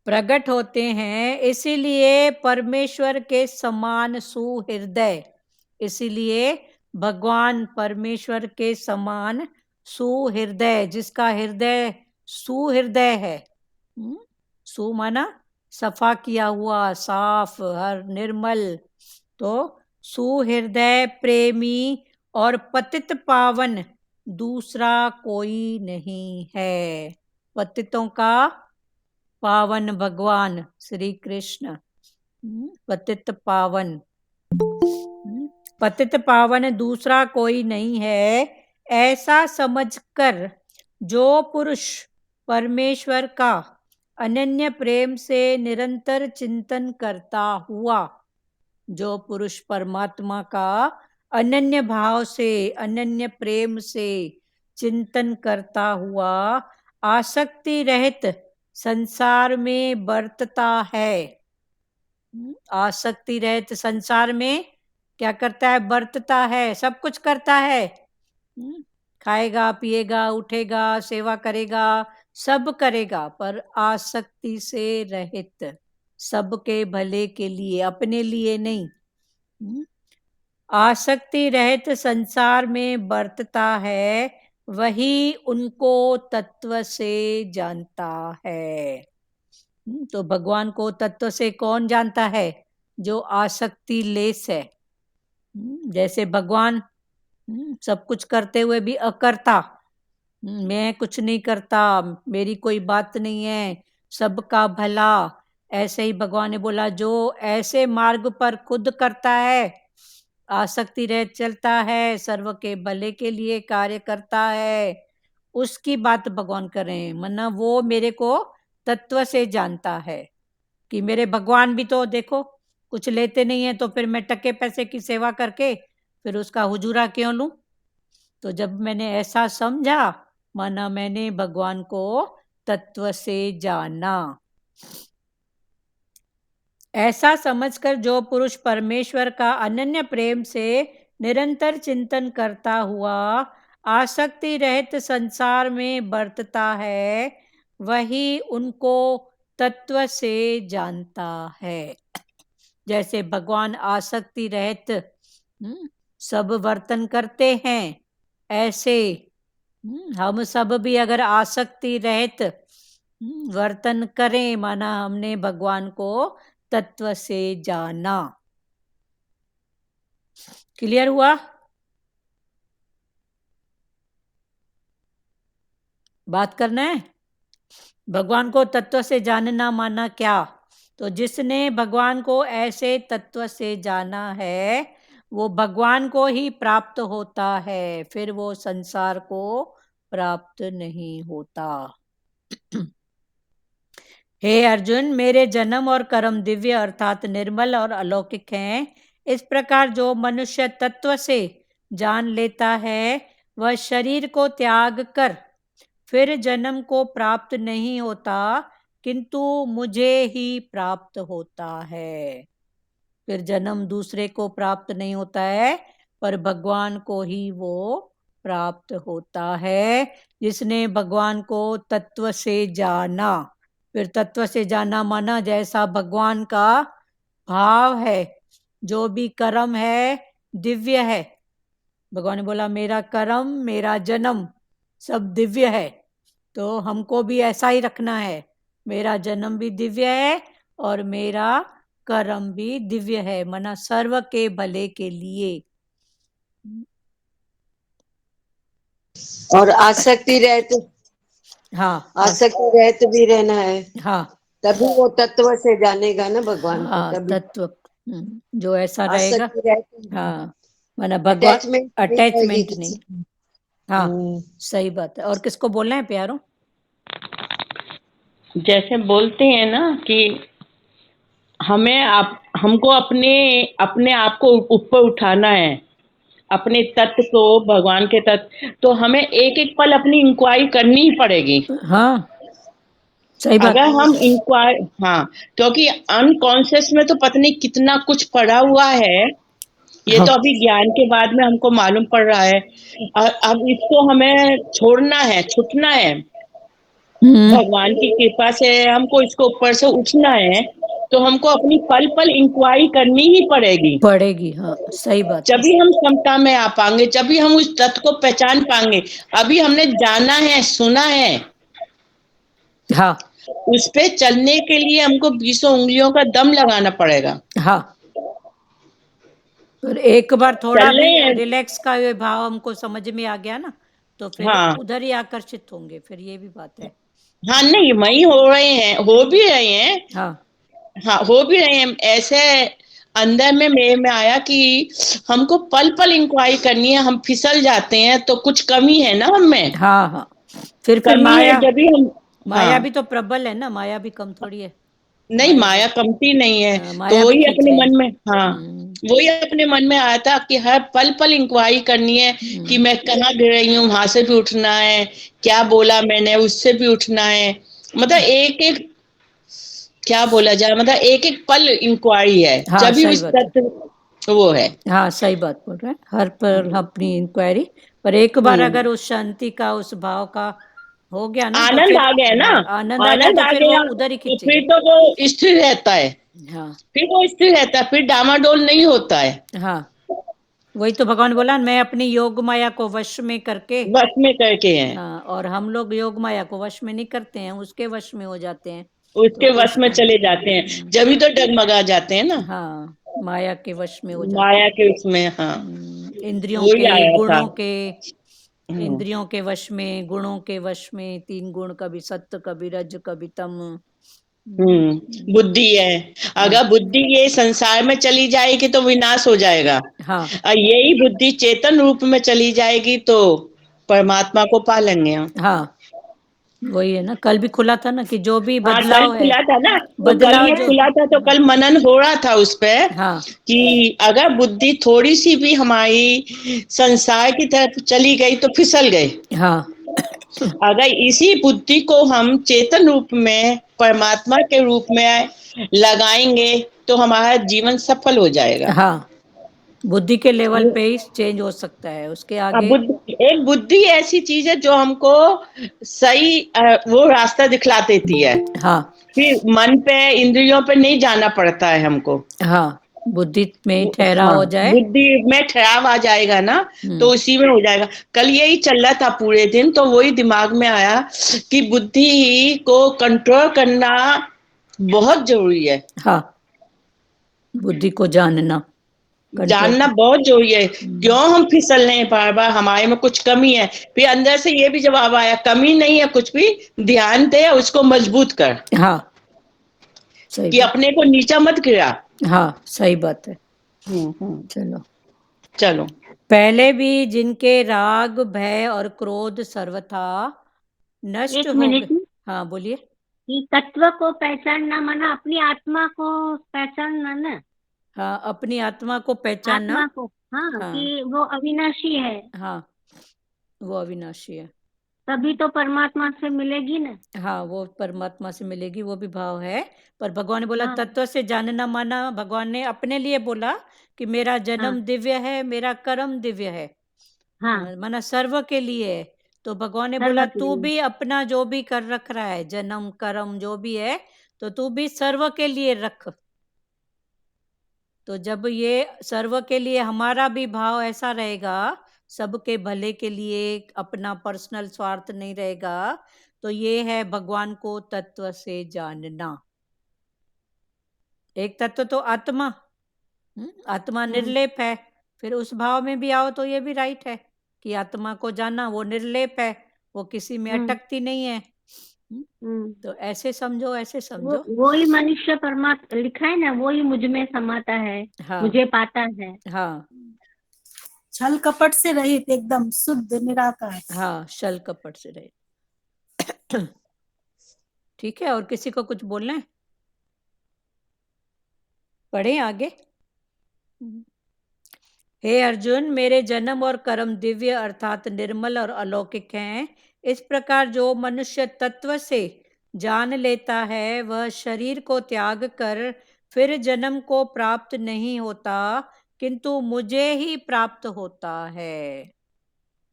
प्रकट होते हैं। इसीलिए परमेश्वर के समान सुहृदय, इसीलिए भगवान परमेश्वर के समान सुहृदय, जिसका हृदय सुहृदय है, सु माना सफा किया हुआ, साफ, हर निर्मल। तो सुहृदय प्रेमी और पतित पावन दूसरा कोई नहीं है। पतितों का पावन भगवान श्री कृष्ण, पतित पावन, पतित पावन दूसरा कोई नहीं है। ऐसा समझकर जो पुरुष परमेश्वर का अनन्य प्रेम से निरंतर चिंतन करता हुआ, जो पुरुष परमात्मा का अनन्य भाव से, अनन्य प्रेम से चिंतन करता हुआ आसक्ति रहित संसार में बरतता है, आसक्ति रहित संसार में क्या करता है? बरतता है, सब कुछ करता है, खाएगा, पिएगा, उठेगा, सेवा करेगा, सब करेगा, पर आसक्ति से रहित, सबके भले के लिए, अपने लिए नहीं। आसक्ति रहित संसार में बरतता है, वही उनको तत्व से जानता है। तो भगवान को तत्व से कौन जानता है? जो आसक्ति लेस है। जैसे भगवान सब कुछ करते हुए भी अकर्ता, मैं कुछ नहीं करता, मेरी कोई बात नहीं है, सबका भला, ऐसे ही भगवान ने बोला जो ऐसे मार्ग पर खुद करता है, आसक्ति रहित चलता है, सर्व के भले के लिए कार्य करता है, उसकी बात भगवान कर रहे हैं। मना वो मेरे को तत्व से जानता है कि मेरे भगवान भी तो देखो कुछ लेते नहीं है, तो फिर मैं टके पैसे की सेवा करके फिर उसका हुजूरा क्यों लूं। तो जब मैंने ऐसा समझा, माना मैंने भगवान को तत्व से जाना। ऐसा समझकर जो पुरुष परमेश्वर का अनन्य प्रेम से निरंतर चिंतन करता हुआ आसक्ति रहित संसार में बरतता है, वही उनको तत्व से जानता है। जैसे भगवान आसक्ति रहित सब वर्तन करते हैं, ऐसे हम सब भी अगर आसक्ति रहित वर्तन करें, माना हमने भगवान को तत्व से जाना। क्लियर हुआ? बात करना है। भगवान को तत्व से जानना माना क्या? तो जिसने भगवान को ऐसे तत्व से जाना है वो भगवान को ही प्राप्त होता है, फिर वो संसार को प्राप्त नहीं होता। हे अर्जुन, मेरे जन्म और कर्म दिव्य अर्थात निर्मल और अलौकिक हैं। इस प्रकार जो मनुष्य तत्व से जान लेता है वह शरीर को त्याग कर फिर जन्म को प्राप्त नहीं होता, किंतु मुझे ही प्राप्त होता है। फिर जन्म दूसरे को प्राप्त नहीं होता है, पर भगवान को ही वो प्राप्त होता है, जिसने भगवान को तत्व से जाना। फिर तत्व से जाना माना जैसा भगवान का भाव है, जो भी कर्म है दिव्य है। भगवान ने बोला मेरा कर्म मेरा जन्म सब दिव्य है, तो हमको भी ऐसा ही रखना है। मेरा जन्म भी दिव्य है और मेरा कर्म भी दिव्य है, मना सर्व के भले के लिए। और आसक्ति रहित, हाँ आसक्ति रहित भी रहना है, हाँ तभी वो तत्व से जानेगा ना भगवान को। हाँ तभी तत्व जो ऐसा रहेगा। आसक्ति रहित, हाँ माना भगवान अटैचमेंट नहीं रहेगी अटैचमेंट नहीं। किसी। हाँ सही बात है। और किसको बोलना है प्यारों? जैसे बोलते हैं ना कि हमको अपने अपने आप को ऊपर उठाना है, अपने तत्व को, भगवान के तत्व, तो हमें एक एक पल अपनी इंक्वायरी करनी ही पड़ेगी। हाँ सही बात। अगर हम इंक्वायरी, हाँ, क्योंकि अनकॉन्शियस में तो पता नहीं कितना कुछ पड़ा हुआ है, ये हाँ। तो अभी ज्ञान के बाद में हमको मालूम पड़ रहा है। अब इसको हमें छोड़ना है, छूटना है। भगवान की कृपा से हमको इसको ऊपर से उठना है, तो हमको अपनी पल पल इंक्वायरी करनी ही पड़ेगी। हाँ सही बात है। जब भी हम समता में आ पाएंगे, जब भी हम उस तत्व को पहचान पाएंगे। अभी हमने जाना है, सुना है, हाँ उस पे चलने के लिए हमको 20 उंगलियों का दम लगाना पड़ेगा। हाँ। और एक बार थोड़ा चल रहे भी हैं। रिलैक्स का ये भाव हमको समझ में आ गया ना, तो फिर हाँ उधर ही आकर्षित होंगे, फिर ये भी बात है। हाँ, नहीं वही हो रहे हैं, हो भी रहे हैं। हाँ हाँ हो भी रहे हैं। ऐसे अंदर में मेरे में आया कि हमको पल पल इंक्वायरी करनी है। हम फिसल जाते हैं तो कुछ कमी है ना हम में। हाँ हाँ। फिर कमी माया, है जब भी हम, माया हाँ, भी तो प्रबल है ना, माया भी कम थोड़ी है। नहीं माया कमती नहीं है। तो माया भी वही खींच अपने रही मन में, हाँ, है। वही अपने मन में आया था कि हर पल पल इंक्वायरी करनी है कि मैं कहाँ गिर रही हूँ, वहां से भी उठना है, क्या बोला मैंने उससे भी उठना है। मतलब एक एक, क्या बोला जाए, मतलब एक एक पल इंक्वायरी है। हाँ जब भी सही उस बात है। तत्व वो है। हाँ सही बात बोल रहे हैं, हर पर अपनी इंक्वायरी। पर एक बार अगर उस शांति का, उस भाव का हो गया ना, तो आनंद फिर आ गया ना, आनंद आ गया, आनंद तो आ फिर वो गया उधर ही तो फिर खींचेगा। तो वो स्थिर रहता है। हाँ फिर वो स्थिर रहता है, फिर डामाडोल नहीं होता है। हाँ। वही तो भगवान बोला, मैं अपनी योग माया को वश में करके। बस में करके हैं, हाँ, और हम लोग योग माया को वश में नहीं करते हैं, उसके वश में हो जाते हैं। तो उसके वश उस में टाइम चले जाते हैं, जब ही तो डगमगा जाते हैं ना, हाँ माया के वश में हो जाते माया के उसमें। हाँ हैं। इंद्रियों वही के, आया था। गुणों के, इंद्रियों के वश में, गुणों के वश में, 3 गुण, कभी सत्य कभी रज कभी तम। बुद्धि है। अगर बुद्धि ये संसार में चली जाएगी तो विनाश हो जाएगा, हाँ और यही बुद्धि चेतन रूप में चली जाएगी तो परमात्मा को पा लेंगे हम। हाँ। वही है ना, कल भी खुला था ना कि जो भी हाँ कल बदलाव है, खुला था ना, तो कल बदलाव ये जो, खुला था, तो कल मनन हो रहा था उस पे हाँ कि अगर बुद्धि थोड़ी सी भी हमारी संसार की तरफ चली गई तो फिसल गए। हाँ अगर इसी बुद्धि को हम चेतन रूप में, परमात्मा के रूप में लगाएंगे तो हमारा जीवन सफल हो जाएगा। हाँ। बुद्धि के लेवल पे ही चेंज हो सकता है, उसके आगे। एक बुद्धि ऐसी चीज है जो हमको सही वो रास्ता दिखला देती है। हाँ फिर मन पे, इंद्रियों पे नहीं जाना पड़ता है हमको। हाँ, बुद्धि में ठहराव हाँ, हो जाए। बुद्धि में ठहराव आ जाएगा ना, तो उसी में हो जाएगा। कल यही चल रहा था पूरे दिन, तो वही दिमाग में आया कि बुद्धि को कंट्रोल करना बहुत जरूरी है। हाँ, बुद्धि को जानना। जानना बहुत जरूरी है। क्यों हम फिसल रहे हैं बार बार, हमारे में कुछ कमी है। फिर अंदर से ये भी जवाब आया, कमी नहीं है कुछ भी, ध्यान दे उसको मजबूत कर, हाँ सही कि बात। अपने को नीचा मत गिरा। हाँ सही बात है। चलो चलो। पहले भी जिनके राग भय और क्रोध सर्वथा नष्ट एक हो मिनट गए। हाँ बोलिए। कि तत्व को पहचानना माना अपनी आत्मा को पहचानना ना, हाँ अपनी आत्मा को पहचानना। आत्मा को, हाँ, हाँ कि वो अविनाशी है, हाँ वो अविनाशी है। तभी तो परमात्मा से मिलेगी ना। हाँ वो परमात्मा से मिलेगी, वो भी भाव है। पर भगवान ने बोला हाँ तत्व से जानना माना, भगवान ने अपने लिए बोला कि मेरा हाँ जन्म दिव्य है, मेरा कर्म दिव्य है। हाँ, माना सर्व के लिए है। तो भगवान ने सर्व बोला के तू लिए। भी अपना जो भी कर रख रहा है, जन्म कर्म जो भी है, तो तू भी सर्व के लिए रख। तो जब ये सर्व के लिए हमारा भी भाव ऐसा रहेगा, सबके भले के लिए, अपना पर्सनल स्वार्थ नहीं रहेगा, तो ये है भगवान को तत्व से जानना। एक तत्व तो आत्मा, आत्मा निर्लेप है। फिर उस भाव में भी आओ तो ये भी राइट है कि आत्मा को जानना, वो निर्लेप है, वो किसी में अटकती नहीं है। तो ऐसे समझो, ऐसे समझो। वो ही मनुष्य परमात्मा लिखा है ना, वो ही मुझ में समाता है, हाँ मुझे पाता है। हाँ छल कपट से रहित, एकदम शुद्ध निराकार। हाँ छल कपट से रहे। ठीक है, और किसी को कुछ बोलना है? पढ़े आगे। हे अर्जुन, मेरे जन्म और कर्म दिव्य अर्थात निर्मल और अलौकिक हैं। इस प्रकार जो मनुष्य तत्व से जान लेता है, वह शरीर को त्याग कर फिर जन्म को प्राप्त नहीं होता, किंतु मुझे ही प्राप्त होता है।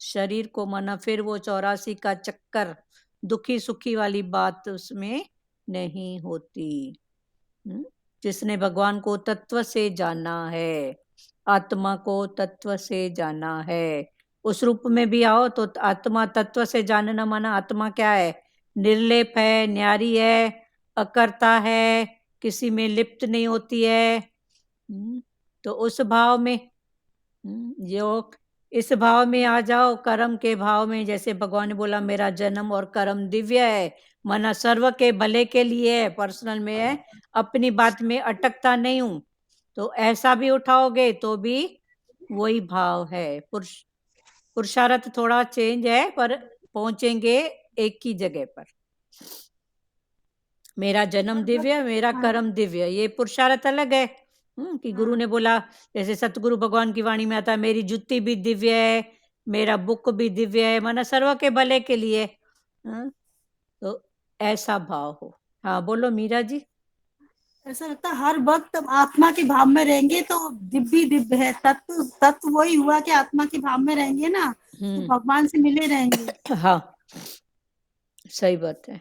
शरीर को माना फिर वो 84 का चक्कर, दुखी सुखी वाली बात उसमें नहीं होती। जिसने भगवान को तत्व से जाना है, आत्मा को तत्व से जाना है, उस रूप में भी आओ तो आत्मा तत्व से जानना माना आत्मा क्या है? निर्लेप है, न्यारी है, अकर्ता है, किसी में लिप्त नहीं होती है। तो उस भाव में जो इस भाव में आ जाओ, कर्म के भाव में, जैसे भगवान ने बोला मेरा जन्म और कर्म दिव्य है, माना सर्व के भले के लिए है, पर्सनल में है, अपनी बात में अटकता नहीं हूं। तो ऐसा भी उठाओगे तो भी वही भाव है। पुरुषार्थ थोड़ा चेंज है, पर पहुंचेंगे एक ही जगह पर। मेरा जन्म दिव्य, मेरा कर्म दिव्य, ये पुरुषार्थ अलग है। कि गुरु ने बोला, जैसे सतगुरु भगवान की वाणी में आता है, मेरी जुत्ती भी दिव्य है, मेरा बुक भी दिव्य है, माना सर्व के भले के लिए। तो ऐसा भाव हो। हाँ बोलो मीरा जी। ऐसा लगता है हर वक्त आत्मा के भाव में रहेंगे तो दिव्य दिव्य है। तत्व तत्व वही हुआ कि आत्मा के भाव में रहेंगे ना, तो भगवान से मिले रहेंगे। हाँ सही बात है।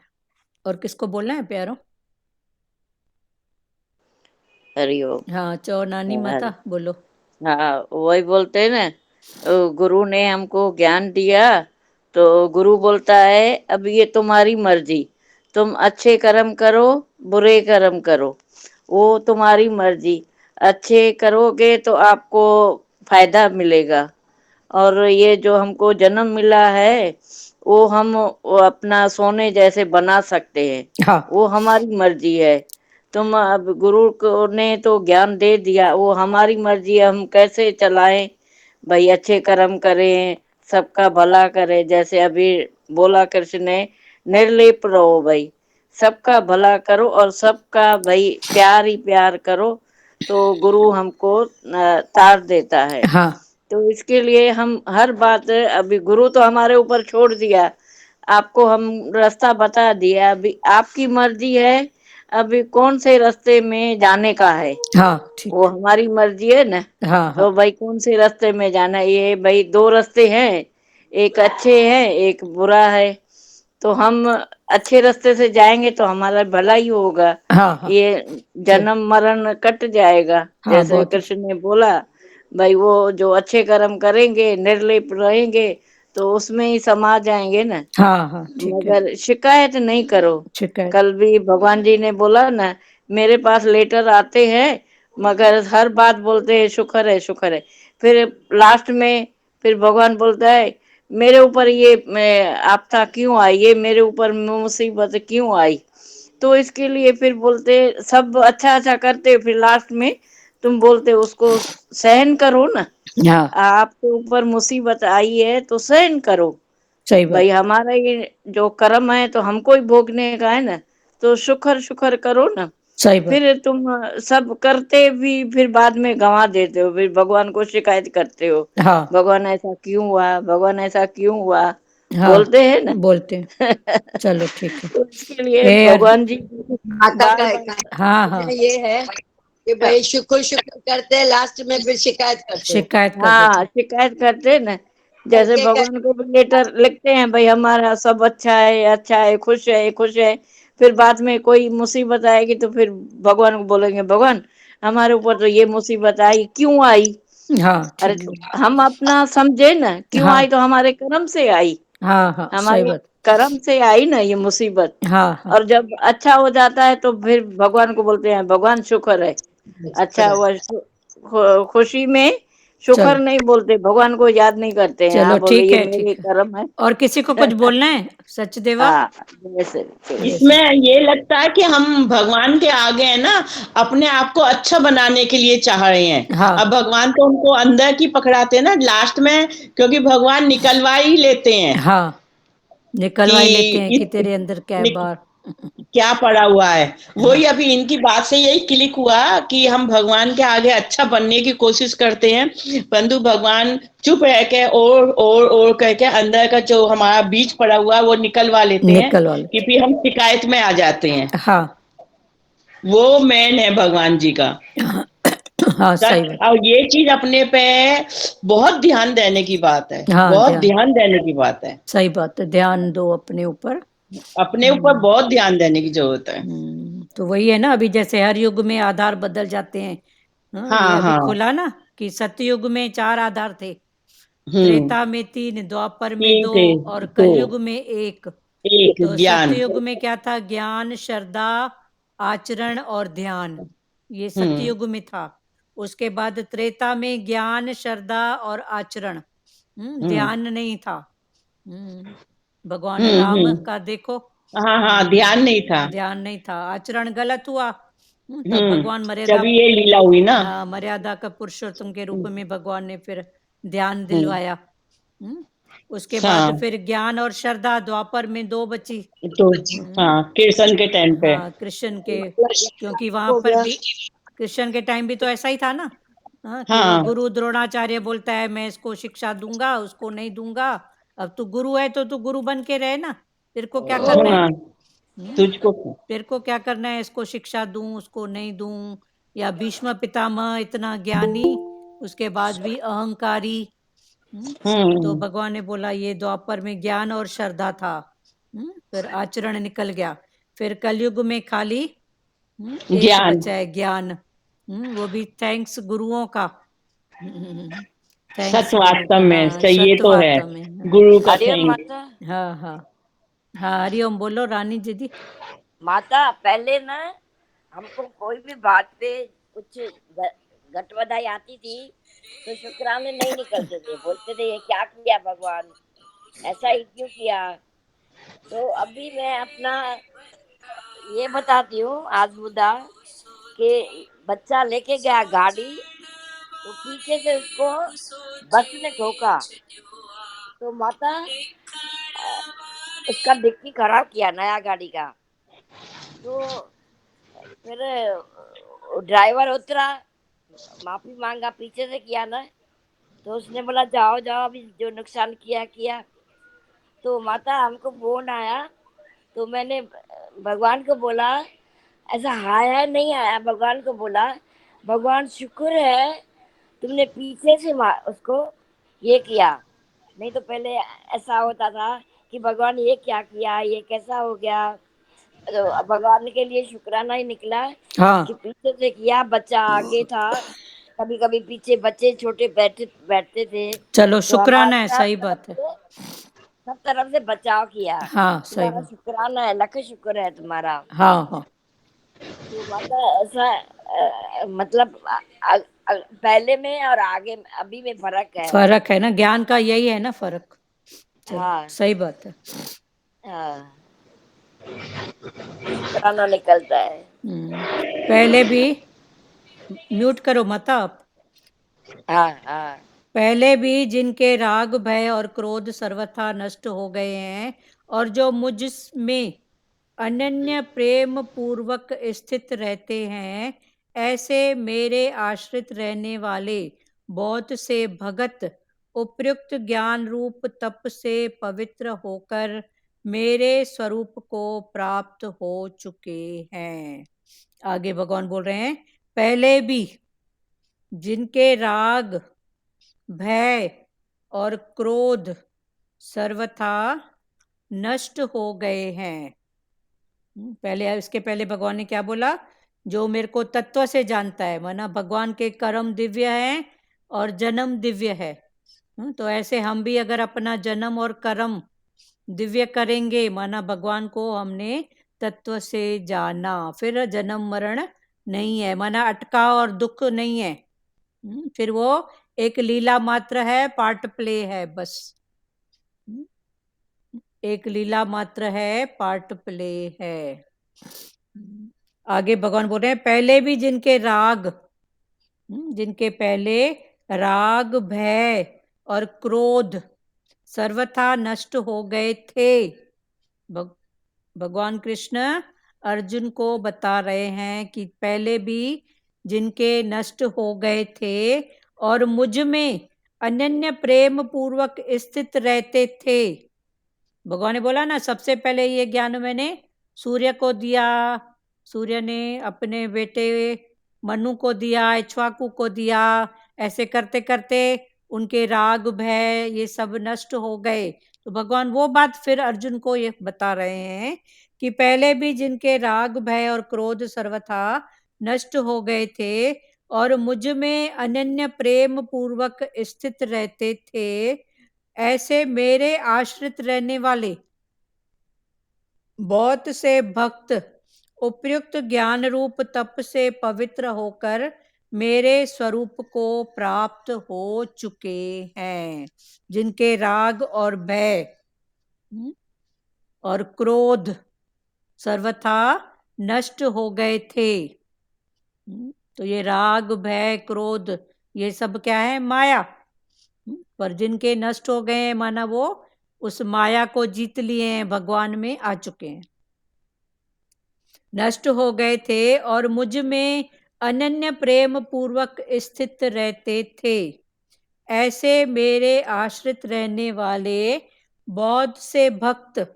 और किसको बोलना है प्यारों? हरिओम। हाँ चो नानी माता बोलो। हाँ वही बोलते हैं ना, गुरु ने हमको ज्ञान दिया तो गुरु बोलता है अब ये तुम्हारी मर्जी, तुम अच्छे कर्म करो बुरे कर्म करो, वो तुम्हारी मर्जी। अच्छे करोगे तो आपको फायदा मिलेगा, और ये जो हमको जन्म मिला है वो हम वो अपना सोने जैसे बना सकते हैं। हाँ वो हमारी मर्जी है। तुम अब गुरु को ने तो ज्ञान दे दिया, वो हमारी मर्जी है हम कैसे चलाएं। भाई अच्छे कर्म करें, सबका भला करें, जैसे अभी बोला कृष्ण ने, निर्लेप रहो भाई, सबका भला करो और सबका भाई प्यार ही प्यार करो, तो गुरु हमको तार देता है। हाँ तो इसके लिए हम हर बात, अभी गुरु तो हमारे ऊपर छोड़ दिया, आपको हम रास्ता बता दिया, अभी आपकी मर्जी है अभी कौन से रास्ते में जाने का है। हाँ ठीक, वो हमारी मर्जी है ना। हाँ तो भाई कौन से रास्ते में जाना है, ये भाई दो रास्ते हैं, एक अच्छे हैं एक बुरा है। तो हम अच्छे रास्ते से जाएंगे तो हमारा भला ही होगा। हाँ ये जन्म मरण कट जाएगा। हाँ, जैसे बहुत कृष्ण ने बोला, भाई वो जो अच्छे कर्म करेंगे निर्लेप रहेंगे तो उसमें ही समा जाएंगे ना। हाँ हाँ ठीक है। मगर शिकायत नहीं करो। शिकायत, कल भी भगवान जी ने बोला ना, मेरे पास लेटर आते हैं मगर हर बात बोलते हैं शुक्र है शुक्र है। फिर लास्ट में फिर भगवान बोलता है मेरे ऊपर ये आपदा क्यों आई, ये मेरे ऊपर मुसीबत क्यों आई। तो इसके लिए फिर बोलते सब अच्छा अच्छा करते, फिर लास्ट में तुम बोलते उसको सहन करो ना। हाँ आपके ऊपर मुसीबत आई है तो सहन करो। सही बात। भाई हमारा ये जो कर्म है तो हमको ही भोगने का है ना, तो शुक्र शुक्र करो ना। सही बात। फिर तुम सब करते भी फिर बाद में गंवा देते हो, फिर भगवान को शिकायत करते हो, हाँ भगवान ऐसा क्यों हुआ, भगवान ऐसा क्यों हुआ, हाँ बोलते हैं ना। बोलते हैं। चलो ठीक है। तो इसके लिए हे भगवान जी माता बार का बार हाँ हाँ ये है कि भाई शुक्र शुक्र करते हैं, लास्ट में फिर शिकायत करते हैं। शिकायत कर हाँ देते। शिकायत करते हैं ना। जैसे करके भगवान को भी लेटर लिखते हैं भाई हमारा सब अच्छा है खुश है खुश है। फिर बाद में कोई मुसीबत आएगी तो फिर भगवान को बोलेंगे भगवान हमारे ऊपर तो ये मुसीबत आई, क्यों आई। हाँ अरे ठीक है। हम अपना समझे ना, क्यों हाँ आई तो हमारे कर्म से आई, हाँ हाँ सही हमारे बात। कर्म से आई ना ये मुसीबत। हाँ हाँ और जब अच्छा हो जाता है तो फिर भगवान को बोलते हैं भगवान शुक्र है अच्छा हुआ। खुशी में शुक्र चलो नहीं बोलते, भगवान को याद नहीं करते हैं। चलो हाँ बोले ठीक ये है मेरे ठीक है। कर्म है। और किसी को कुछ बोलना है सचदेवा? हाँ जैसे जैसे इसमें ये लगता है कि हम भगवान के आगे है ना अपने आप को अच्छा बनाने के लिए चाह रहे हैं। हाँ अब भगवान तो हमको अंदर की पकड़ाते हैं ना लास्ट में, क्योंकि भगवान निकलवा ही लेते हैं हाँ निकलवा ही लेते हैं कि कि तेरे अंदर क्या है बाहर। क्या पड़ा हुआ है। हाँ वही अभी इनकी बात से यही क्लिक हुआ कि हम भगवान के आगे अच्छा बनने की कोशिश करते हैं, परंतु भगवान चुप रह के और कह के अंदर का जो हमारा बीज पड़ा हुआ है वो निकलवा लेते हैं निकलवा कि लेते फिर हम शिकायत में आ जाते हैं। हैं। हाँ वो मेन है भगवान जी का। हाँ सही बात। और ये चीज अपने पे बहुत ध्यान देने की बात है, हाँ बहुत ध्यान ध्यान देने की बात है। सही बात है, ध्यान दो अपने ऊपर। अपने ऊपर बहुत ध्यान देने की जरूरत है। तो वही है ना, अभी जैसे हर युग में आधार बदल जाते हैं। हाँ ये हाँ अभी हाँ। खुला ना कि सतयुग में 4 आधार थे, हम्म। त्रेता में 3, द्वापर में 2 तीन थे। और तो कलयुग में 1। एक तो ज्ञान। सतयुग में क्या था? ज्ञान, श्रद्धा, आचरण और ध्यान, ये हम्म सतयुग में था। उसके बाद त्रेता में ज्ञान, श्रद्धा और आचरण, हम्म ध्यान नहीं था। भगवान राम हम्म। का देखो, हाँ हाँ ध्यान नहीं था। ध्यान नहीं था, आचरण गलत हुआ। तब भगवान मर्यादा, जब ये लीला हुई ना। हाँ मर्यादा का पुरुषोत्तम के रूप में भगवान ने फिर ध्यान हम्म, दिलवाया। उसके बाद हाँ फिर ज्ञान और श्रद्धा, द्वापर में 2 बची। तो हाँ कृष्ण के टाइम पे। हाँ कृष्ण के, क्योंकि वहां हो पर गया। भी कृष्ण के टाइम भी तो ऐसा ही था ना। हाँ कि वो हाँ गुरु द्रोणाचार्य बोलता है मैं इसको शिक्षा दूंगा उसको नहीं दूंगा। अब तू गुरु है तो तू गुरु बन के रहे ना, तेरे को क्या करना है? हाँ तुझको। तेरे को क्या करना है? इसको शिक्षा दूं उसको नहीं दूं? या भीष्म पितामह इतना ज्ञानी, उसके बाद भी अहंकारी। तो भगवान ने बोला ये द्वापर में ज्ञान और श्रद्धा था। फिर आचरण निकल गया। फिर कलयुग में खाली एक ज्ञान। बचा है, ज्ञान। वो भी थैंक्स गुरुओं का। थैंक्स सच गुरु वास्तव का, में हाँ सही ये तो है। सत्यवार्ता में। गुरु का अरे थैंक। माता, हाँ हाँ हाँ हरिओम बोलो रानी दीदी। माता पहले ना हमको कोई भी बात पे कुछ घट बधाई आती थी तो शुक्राने नहीं निकलते थे, बोलते थे ये क्या किया भगवान, ऐसा ही क्यों किया। तो अभी मैं अपना ये बताती हूँ आज मुद्दा कि बच्चा लेके गया गाड़ी, तो पीछे से उसको बस ने ठोका। तो माता उसका डिक्की खराब किया नया गाड़ी का। तो फिर ड्राइवर उतरा, माफी मांगा पीछे से किया ना, तो उसने बोला जाओ जाओ अभी जो नुकसान किया किया। तो माता हमको फोन आया, तो मैंने भगवान को बोला, ऐसा आया नहीं आया, भगवान को बोला भगवान शुक्र है तुमने पीछे से उसको ये किया, नहीं तो पहले ऐसा होता था कि भगवान ये क्या किया, ये कैसा हो गया। तो भगवान के लिए शुक्राना ही निकला हाँ कि पीछे से किया, बच्चा आगे था, कभी कभी पीछे बच्चे छोटे बैठते बैठते थे, चलो तो शुक्राना है, हमारा सही बात है। सब तरफ से बचाव किया। हाँ सही तुम्हारा बात। शुक्राना है, लख शुक्र है तुम्हारा। हाँ हाँ तो माता ऐसा मतलब पहले में और आगे अभी में फर्क है। फर्क है ना, ज्ञान का यही है ना फर्क। चलो, हाँ सही बात है। हाँ, इस तरह ना निकलता है। पहले भी म्यूट करो मत आप। हाँ हाँ, पहले भी जिनके राग भय और क्रोध सर्वथा नष्ट हो गए हैं और जो मुझ में अनन्य प्रेम पूर्वक स्थित रहते हैं, ऐसे मेरे आश्रित रहने वाले बहुत से भगत उपयुक्त ज्ञान रूप तप से पवित्र होकर मेरे स्वरूप को प्राप्त हो चुके हैं। आगे भगवान बोल रहे हैं, पहले भी जिनके राग भय और क्रोध सर्वथा नष्ट हो गए हैं। पहले, इसके पहले भगवान ने क्या बोला? जो मेरे को तत्व से जानता है, माना भगवान के कर्म दिव्य हैं और जन्म दिव्य है। तो ऐसे हम भी अगर अपना जन्म और कर्म दिव्य करेंगे, माना भगवान को हमने तत्व से जाना, फिर जन्म मरण नहीं है, माना अटकाव और दुख नहीं है। फिर वो एक लीला मात्र है, पार्ट प्ले है बस। एक लीला मात्र है, पार्ट प्ले है। आगे भगवान बोल रहे हैं, पहले भी जिनके पहले राग भय और क्रोध सर्वथा नष्ट हो गए थे। भगवान कृष्ण अर्जुन को बता रहे हैं कि पहले भी जिनके नष्ट हो गए थे और मुझ में अनन्य प्रेम पूर्वक स्थित रहते थे। भगवान ने बोला ना, सबसे पहले ये ज्ञान मैंने सूर्य को दिया, सूर्य ने अपने बेटे मनु को दिया, इक्ष्वाकु को दिया। ऐसे करते करते उनके राग भय ये सब नष्ट हो गए। तो भगवान वो बात फिर अर्जुन को ये बता रहे हैं कि पहले भी जिनके राग भय और क्रोध सर्वथा नष्ट हो गए थे और मुझ में अनन्य प्रेम पूर्वक स्थित रहते थे, ऐसे मेरे आश्रित रहने वाले बहुत से भक्त उपयुक्त ज्ञान रूप तप से पवित्र होकर मेरे स्वरूप को प्राप्त हो चुके हैं। जिनके राग और भय और क्रोध सर्वथा नष्ट हो गए थे। तो ये राग भय क्रोध ये सब क्या है? माया। पर जिनके नष्ट हो गए हैं, माना वो उस माया को जीत लिए हैं, भगवान में आ चुके हैं। नष्ट हो गए थे और मुझ में अनन्य प्रेम पूर्वक स्थित रहते थे, ऐसे मेरे आश्रित रहने वाले बहुत से भक्त,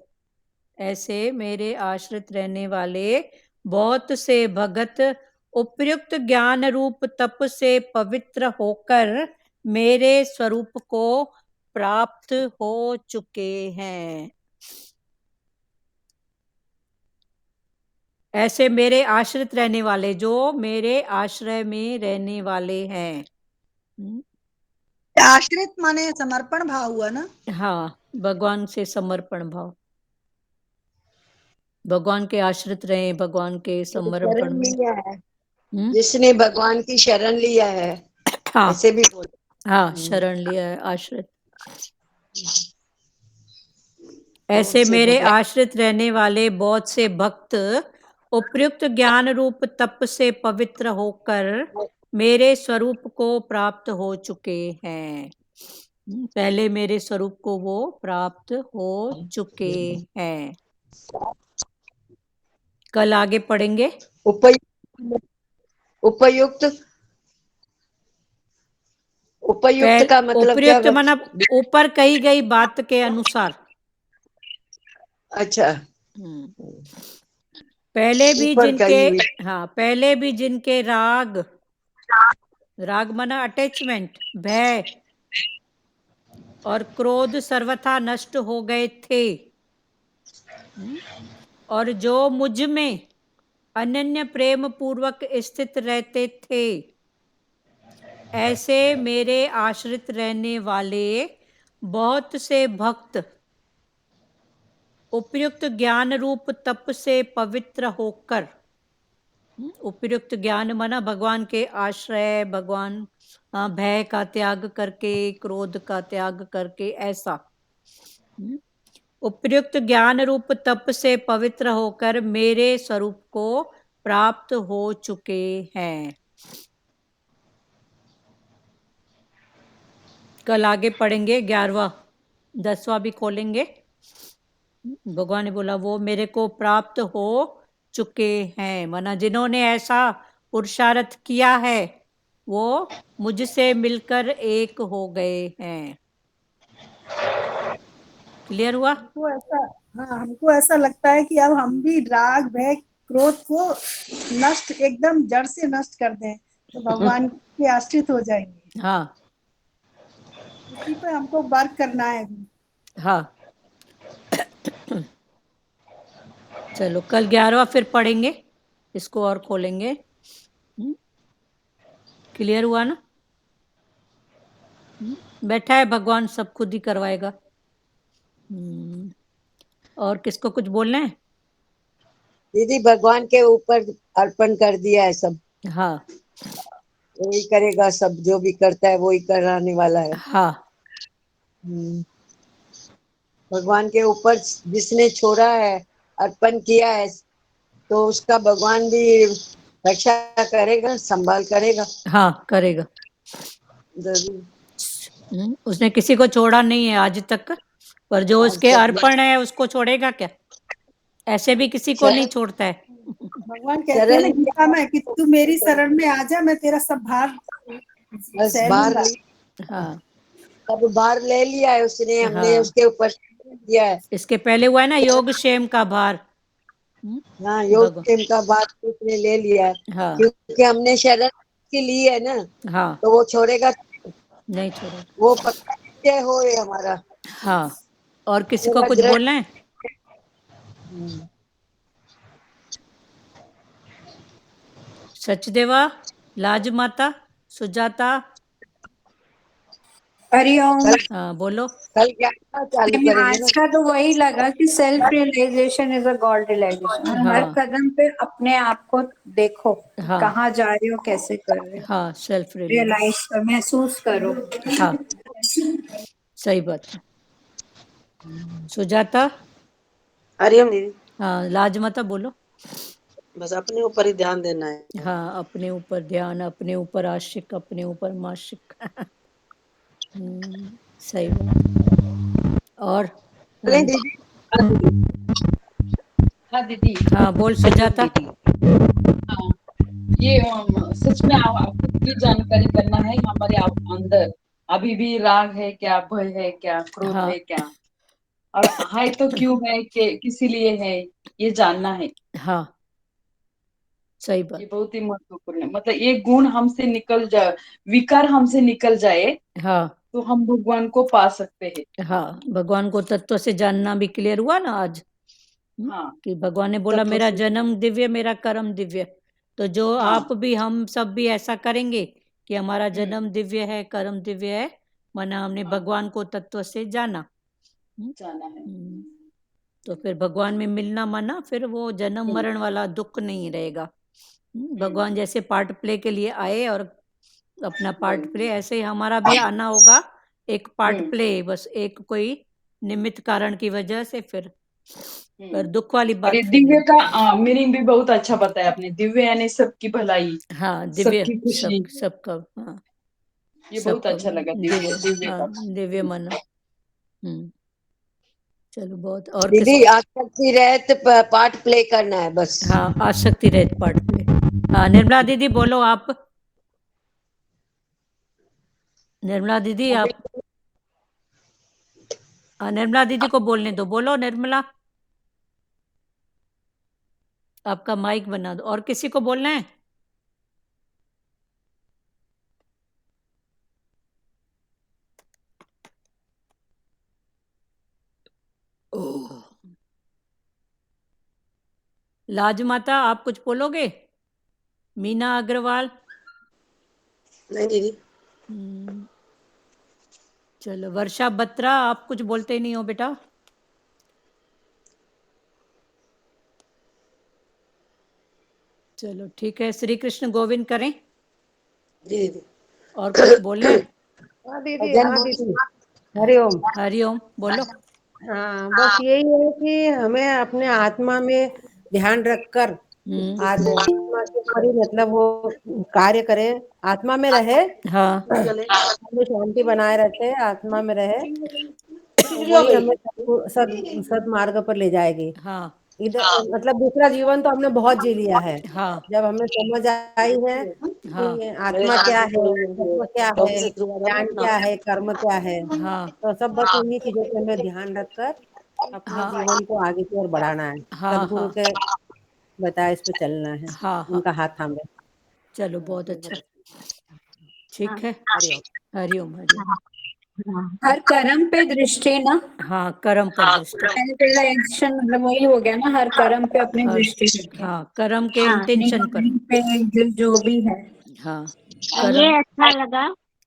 ऐसे मेरे आश्रित रहने वाले बहुत से भगत उपयुक्त ज्ञान रूप तप से पवित्र होकर मेरे स्वरूप को प्राप्त हो चुके हैं। ऐसे मेरे आश्रित रहने वाले, जो मेरे आश्रय में रहने वाले हैं। आश्रित माने समर्पण भाव हुआ ना? हाँ, भगवान से समर्पण भाव, भगवान के आश्रित रहे, भगवान के समर्पण शरण में। लिया है, जिसने भगवान की शरण लिया है। हाँ, ऐसे भी बोल। हाँ, शरण लिया है, आश्रित। ऐसे मेरे आश्रित रहने वाले बहुत से भक्त उपयुक्त ज्ञान रूप तप से पवित्र होकर मेरे स्वरूप को प्राप्त हो चुके हैं। पहले मेरे स्वरूप को वो प्राप्त हो चुके हैं। कल आगे पढ़ेंगे। उपयुक्त का मतलब उपयुक्त मतलब ऊपर कही गई बात के अनुसार। अच्छा, पहले भी जिनके, हाँ, पहले भी जिनके राग माना अटैचमेंट, भय और क्रोध सर्वथा नष्ट हो गए थे और जो मुझ में अनन्य प्रेम पूर्वक स्थित रहते थे, ऐसे मेरे आश्रित रहने वाले बहुत से भक्त उपयुक्त ज्ञान रूप तप से पवित्र होकर उपयुक्त ज्ञान माना भगवान के आश्रय, भगवान भय का त्याग करके, क्रोध का त्याग करके, ऐसा। उपयुक्त ज्ञान रूप तप से पवित्र होकर मेरे स्वरूप को प्राप्त हो चुके हैं। कल आगे पढ़ेंगे 11वां, 10वां भी खोलेंगे। भगवान ने बोला वो मेरे को प्राप्त हो चुके हैं, माना जिन्होंने ऐसा पुरुषार्थ किया है वो मुझसे मिलकर एक हो गए हैं। क्लियर हुआ? हमको ऐसा लगता है कि अब हम भी राग भय क्रोध को नष्ट, एकदम जड़ से नष्ट कर दें तो भगवान के आश्रित हो जाएंगे। हाँ इसी पे हमको वर्क करना है अभी। हाँ चलो कल 11वां फिर पढ़ेंगे, इसको और खोलेंगे। क्लियर हुआ ना? बैठा है भगवान, सब खुद ही करवाएगा। और किसको कुछ बोलना है? दीदी भगवान के ऊपर अर्पण कर दिया है सब। हाँ वही करेगा, सब जो भी करता है वही कराने वाला है। हाँ भगवान के ऊपर जिसने छोड़ा है, अर्पण किया है, तो उसका भगवान भी रक्षा करेगा, संभाल करेगा। हाँ करेगा। उसने किसी को छोड़ा नहीं है आज तक, पर जो उसके अर्पण है उसको छोड़ेगा क्या? ऐसे भी किसी को नहीं छोड़ता है। भगवान कहते हैं ना गीता में कि तू मेरी शरण में आ जा, मैं तेरा सब भार सह लूंगा। हाँ अब भार ले लिया है उसने, हमने उसके ऊपर दिया है। इसके पहले हुआ है ना योग क्षेम का भार। हाँ योग क्षेम का भार उसने ले लिया है। हाँ क्योंकि हमने शरण की ली है ना, हाँ तो वो छोड़ेगा नहीं छोड़ेगा। वो पक्का निश्चय हो है हमारा। हाँ और किसी को कुछ बोलना है? सचदेवा, लाज माता, सुजाता, हरिओम। हाँ बोलो। कल क्या चालू करेंगे आज ना? का तो वही लगा कि self realisation is a god realisation. हर कदम पे अपने आप को देखो, कहाँ जा रहे हो, कैसे कर रहे हो। हाँ सेल्फ रियलाइज कर, महसूस करो। हाँ सही बात है। सुजाता। हरिओम दीदी। हाँ लाज माता बोलो। बस अपने ऊपर ही ध्यान देना है। हाँ अपने ऊपर ध्यान, अपने ऊपर आशिक, अपने ऊपर माशिक। सही बात। और हाँ दीदी। हाँ बोल सुजाता। हाँ ये सच में आपको की जानकारी करना है हमारे अंदर अभी भी राग है क्या, भय है क्या, क्रोध है क्या, और है तो क्यों है, किसी लिए है, ये जानना है। हाँ सही बात। ये बहुत ही महत्वपूर्ण है। मतलब ये गुण हमसे निकल जाए, विकार हमसे निकल जाए, हाँ तो हम भगवान को पा सकते हैं। हाँ भगवान को तत्व से जानना भी क्लियर हुआ ना आज। हाँ कि भगवान ने बोला मेरा जन्म दिव्य, मेरा कर्म दिव्य। तो जो आप भी, हम सब भी ऐसा करेंगे कि हमारा जन्म दिव्य है, कर्म दिव्य है, माना हमने भगवान को तत्व से जाना है। तो फिर भगवान में मिलना, माना फिर वो जन्म मरण वाला दुख नहीं रहेगा। भगवान जैसे पार्ट प्ले के लिए आए और अपना पार्ट प्ले, ऐसे ही हमारा भी आना होगा एक पार्ट प्ले, बस एक कोई निमित्त कारण की वजह से। फिर पर दुख वाली बात ये दिव्य का मीनिंग भी बहुत अच्छा बताया आपने। दिव्य यानी सबकी भलाई, हाँ दिव्य, सबकी खुशी। सबका हाँ ये बहुत अच्छा लगा दिव्य, दिव्य हाँ का। दिव्य मन। चलो बहुत। और दीदी आसक्ति रहित पार्ट प्ले करना है बस। हाँ आसक्ति रहित पार्ट प्ले। हाँ निर्मला दीदी बोलो आप। निर्मला दीदी आप, निर्मला दीदी को बोलने दो, बोलो निर्मला। आपका माइक बना दो। और किसी को बोलना है? लाज माता आप कुछ बोलोगे? मीना अग्रवाल। नहीं दीदी। चलो वर्षा बत्रा, आप कुछ बोलते ही नहीं हो बेटा। चलो ठीक है, श्री कृष्ण गोविंद करें जी दीदी। और कुछ बोलना है? हाँ दीदी, भजन हाँ दीदी, हरिओम। हरिओम बोलो। हाँ, बस यही है कि हमें अपने आत्मा में ध्यान रखकर आज आत्मा के ऊपर ही मतलब वो कार्य करे, आत्मा में रहे, हाँ हमें शांति बनाए रखे, आत्मा में रहे, तो वही हमें सद मार्ग पर ले जाएगी। हाँ इधर मतलब दूसरा जीवन तो हमने बहुत जी लिया है। हाँ जब हमें समझ आई है कि आत्मा क्या है, तत्व क्या है, ज्ञान क्या है, कर्म क्या है, हाँ तो सब बस उन्हीं चीजों पे हमें ध्यान रखकर अपने जीवन को आगे की ओर बढ़ाना है। हाँ सदगुरु हाँ के बताए इस पे चलना है, हाँ हाँ उनका हाथ थामे। चलो बहुत अच्छा, ठीक है। हरिओम। हरिओम हरिओम। हर कर्म पे दृष्टि ना, हाँ कर्म पर दृष्टि। रियलाइजेशन मतलब वही हो गया ना, हर कर्म पे अपनी हर दृष्टि रखें। हाँ कर्म के हाँ, इंटेंशन पर। पे जो भी है। हाँ ये कर्म। अच्छा लगा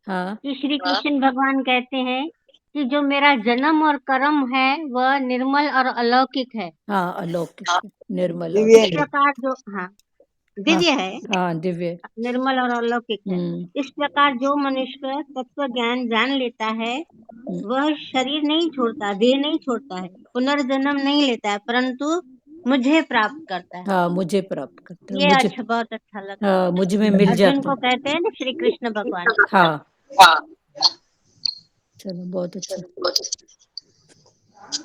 हाँ कि श्री कृष्ण भगवान कहते हैं कि जो मेरा जन्म और कर्म है वह निर्मल और अलौकिक है। हाँ अलौकिक निर्मल और इस प्रकार जो हाँ दिव्य है, हाँ दिव्य। निर्मल और अलौकिक है। इस प्रकार जो मनुष्य तत्व ज्ञान जान लेता है वह शरीर नहीं छोड़ता, देह नहीं छोड़ता है, पुनर्जन्म नहीं लेता है, परंतु मुझे प्राप्त करता है। हाँ मुझे प्राप्त करता है, ये मुझे अच्छा, बहुत अच्छा लगा। हाँ मुझ में मिल अर्जुन जाता को है। कहते हैं ना श्री कृष्ण भगवान। हाँ चलो बहुत अच्छा,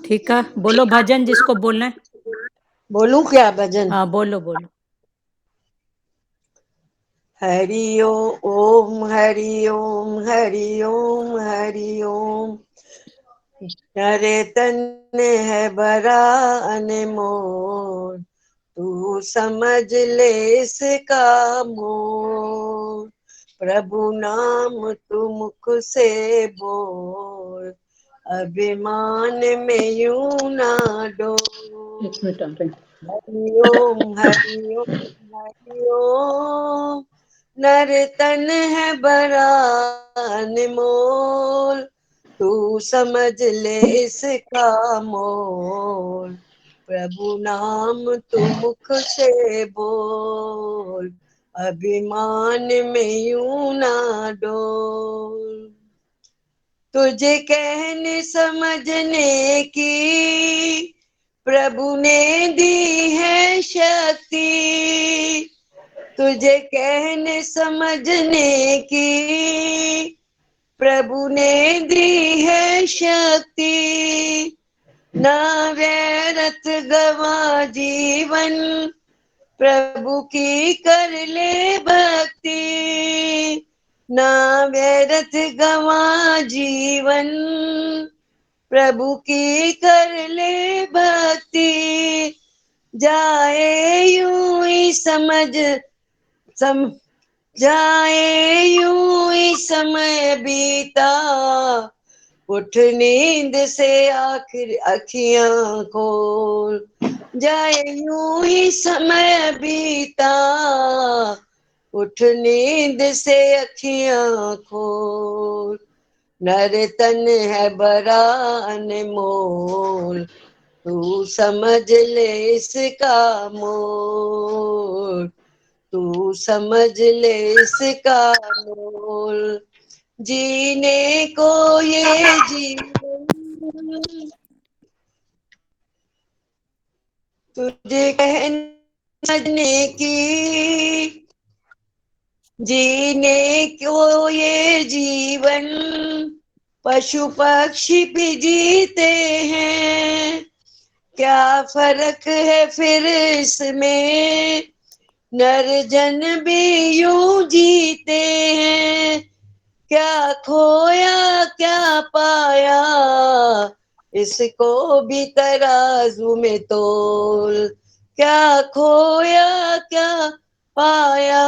ठीक है। बोलो भजन जिसको बोलना है। बोलूं क्या भजन? हाँ बोलो बोलो। हरि ओम हरि ओम हरि ओम हरि ओम। अरे तन है बड़ा अनमोल, तू समझ ले इसका मोल। प्रभु नाम तू मुख से बोल, अभिमान में यूं ना डोल। हरि ओम हरि ओम हरि ओम। नर तन है बड़ा अनमोल, तू समझ ले इसका मोल। प्रभु नाम तू मुख से बोल, अभिमान में यूं ना डोल। तुझे कहने समझने की प्रभु ने दी है शक्ति, तुझे कहने समझने की प्रभु ने दी है शक्ति। ना व्यर्थ गवा जीवन, प्रभु की कर ले भक्ति। ना व्यर्थ गवा जीवन, प्रभु की कर ले भक्ति। जाए यूं ही जाए यूं ही समय बीता, उठ नींद से आखिर अखियां खोल। जाए यूं ही समय बीता, उठ नींद से अखियां खोल। नर तन है बड़ा अनमोल, तू समझ ले इसका मोल। तू समझ ले इसका मोल। जीने को ये जीवन, तुझे कहने की। जीने को ये जीवन, पशु पक्षी भी जीते हैं। क्या फर्क है फिर इसमें, नर जन भी यूं जीते हैं। क्या खोया क्या पाया, इसको भी तराजू में तोल। क्या खोया क्या पाया,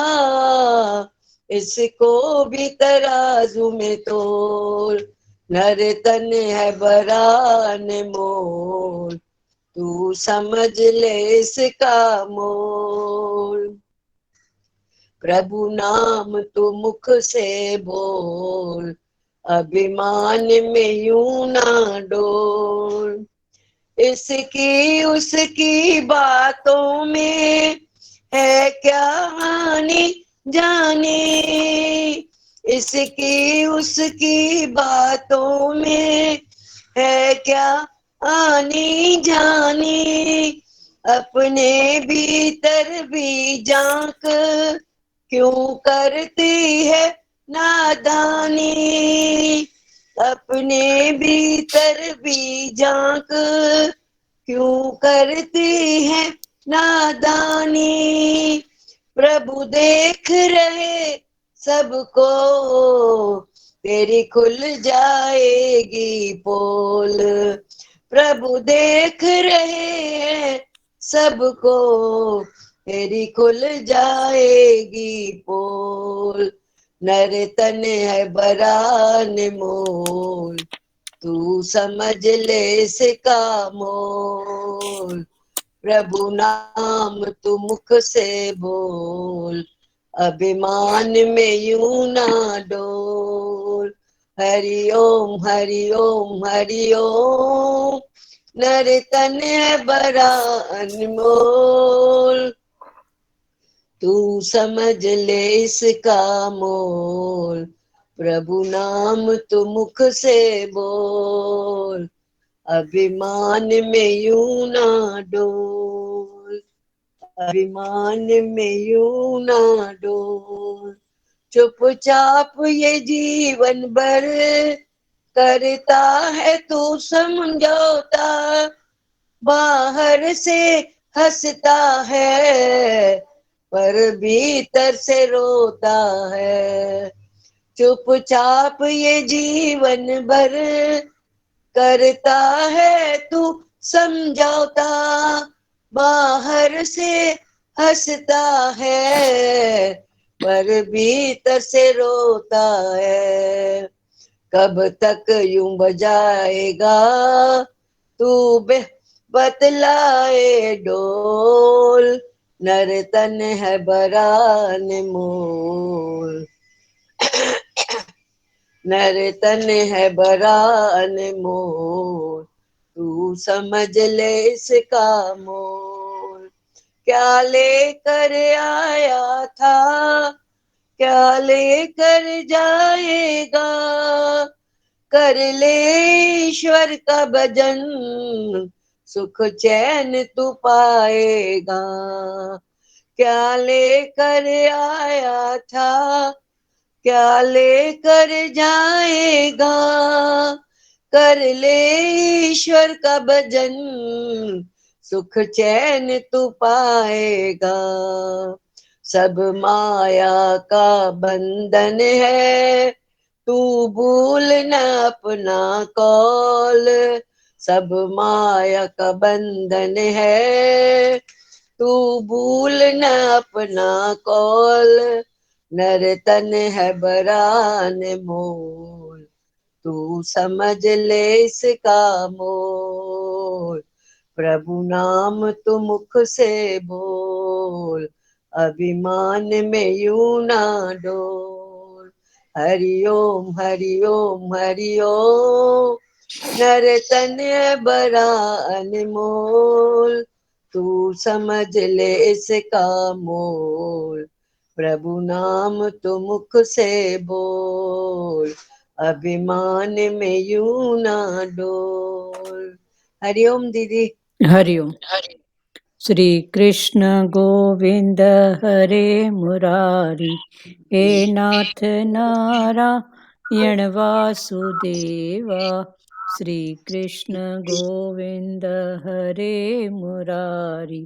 इसको भी तराजू में तोल। नर तन है बड़ा अनमोल, तू समझ ले इसका मोल। प्रभु नाम तू मुख से बोल, अभिमान में यूं ना डोल। इसकी उसकी बातों में है क्या हानि जाने, इसकी उसकी बातों में है क्या आनी जानी। अपने भीतर भी झांक क्यों करती है नादानी, अपने भीतर भी झांक क्यों करती है नादानी। प्रभु देख रहे सबको, तेरी खुल जाएगी पोल। प्रभु देख रहे हैं सबको, तेरी खुल जाएगी पोल। नर तन है बड़ा अनमोल, तू समझ ले इसका मोल। प्रभु नाम तू मुख से बोल, अभिमान में यूं ना डोल। हरि ओम हरि ओम हरि ओम, नर तन है बड़ा अनमोल, तू समझ ले इसका मोल। प्रभु नाम तू मुख से बोल, अभिमान में यूं ना डोल, अभिमान में यूं ना डोल। चुपचाप ये जीवन भर करता है तू समझौता, बाहर से हंसता है पर भीतर से रोता है। चुपचाप ये जीवन भर करता है तू समझौता, बाहर से हंसता है पर भीतर से रोता है। कब तक यूं बजाएगा तू बतलाए डोल, नर तन है बड़ा अनमोल, नर तन है बड़ा अनमोल, तू समझ ले इसका मोल। क्या लेकर आया था, क्या लेकर जाएगा, कर ले ईश्वर का भजन, सुख चैन तू पाएगा। क्या लेकर आया था, क्या लेकर जाएगा, कर ले ईश्वर का भजन, सुख चैन तू पाएगा। सब माया का बंधन है, तू भूल न अपना कौल। सब माया का बंधन है, तू भूल न अपना कौल। नर तन है बड़ा अनमोल, तू समझ ले इसका मोल। प्रभु नाम तू मुख से बोल, अभिमान में यूं ना डोल। हरि ओम हरि ओम हरि ओम, नर तन है बड़ा अनमोल, तू समझ ले इसका मोल। प्रभु नाम तू मुख से बोल, अभिमान में यूं ना डोल। हरिओम दीदी। हरिओम। श्री कृष्ण गोविंद हरे मुरारी, हे नाथ नारायण वासुदेवा। श्री कृष्ण गोविंद हरे मुरारी,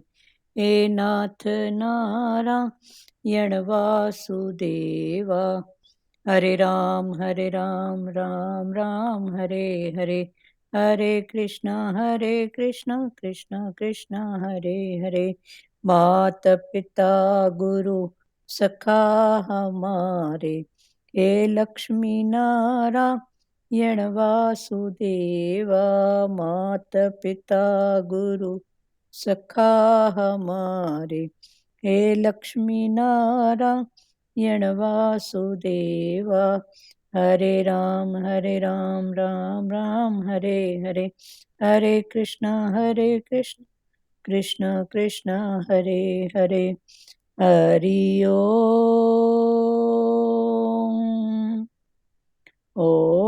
हे नाथ नारायण वासुदेवा। हरे राम राम राम हरे हरे, हरे कृष्णा कृष्ण कृष्ण हरे हरे। मात पिता गुरु सखा हमारे, हे लक्ष्मी नारायण वासुदेवा। मात पिता गुरु सखा हमारे, हे लक्ष्मी नारायण वासुदेवा। हरे राम राम राम हरे हरे, हरे कृष्णा कृष्ण कृष्ण कृष्ण हरे हरे हरि ओम ओम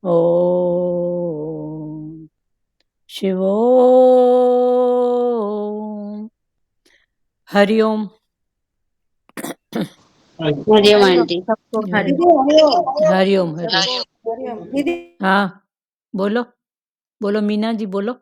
ओम शिवोम हरिओम। हरिओम आंटी। सबको हरि दीदी हरिओम। हरिओम हरिओम। हरिओम दीदी। हाँ बोलो बोलो मीना जी बोलो।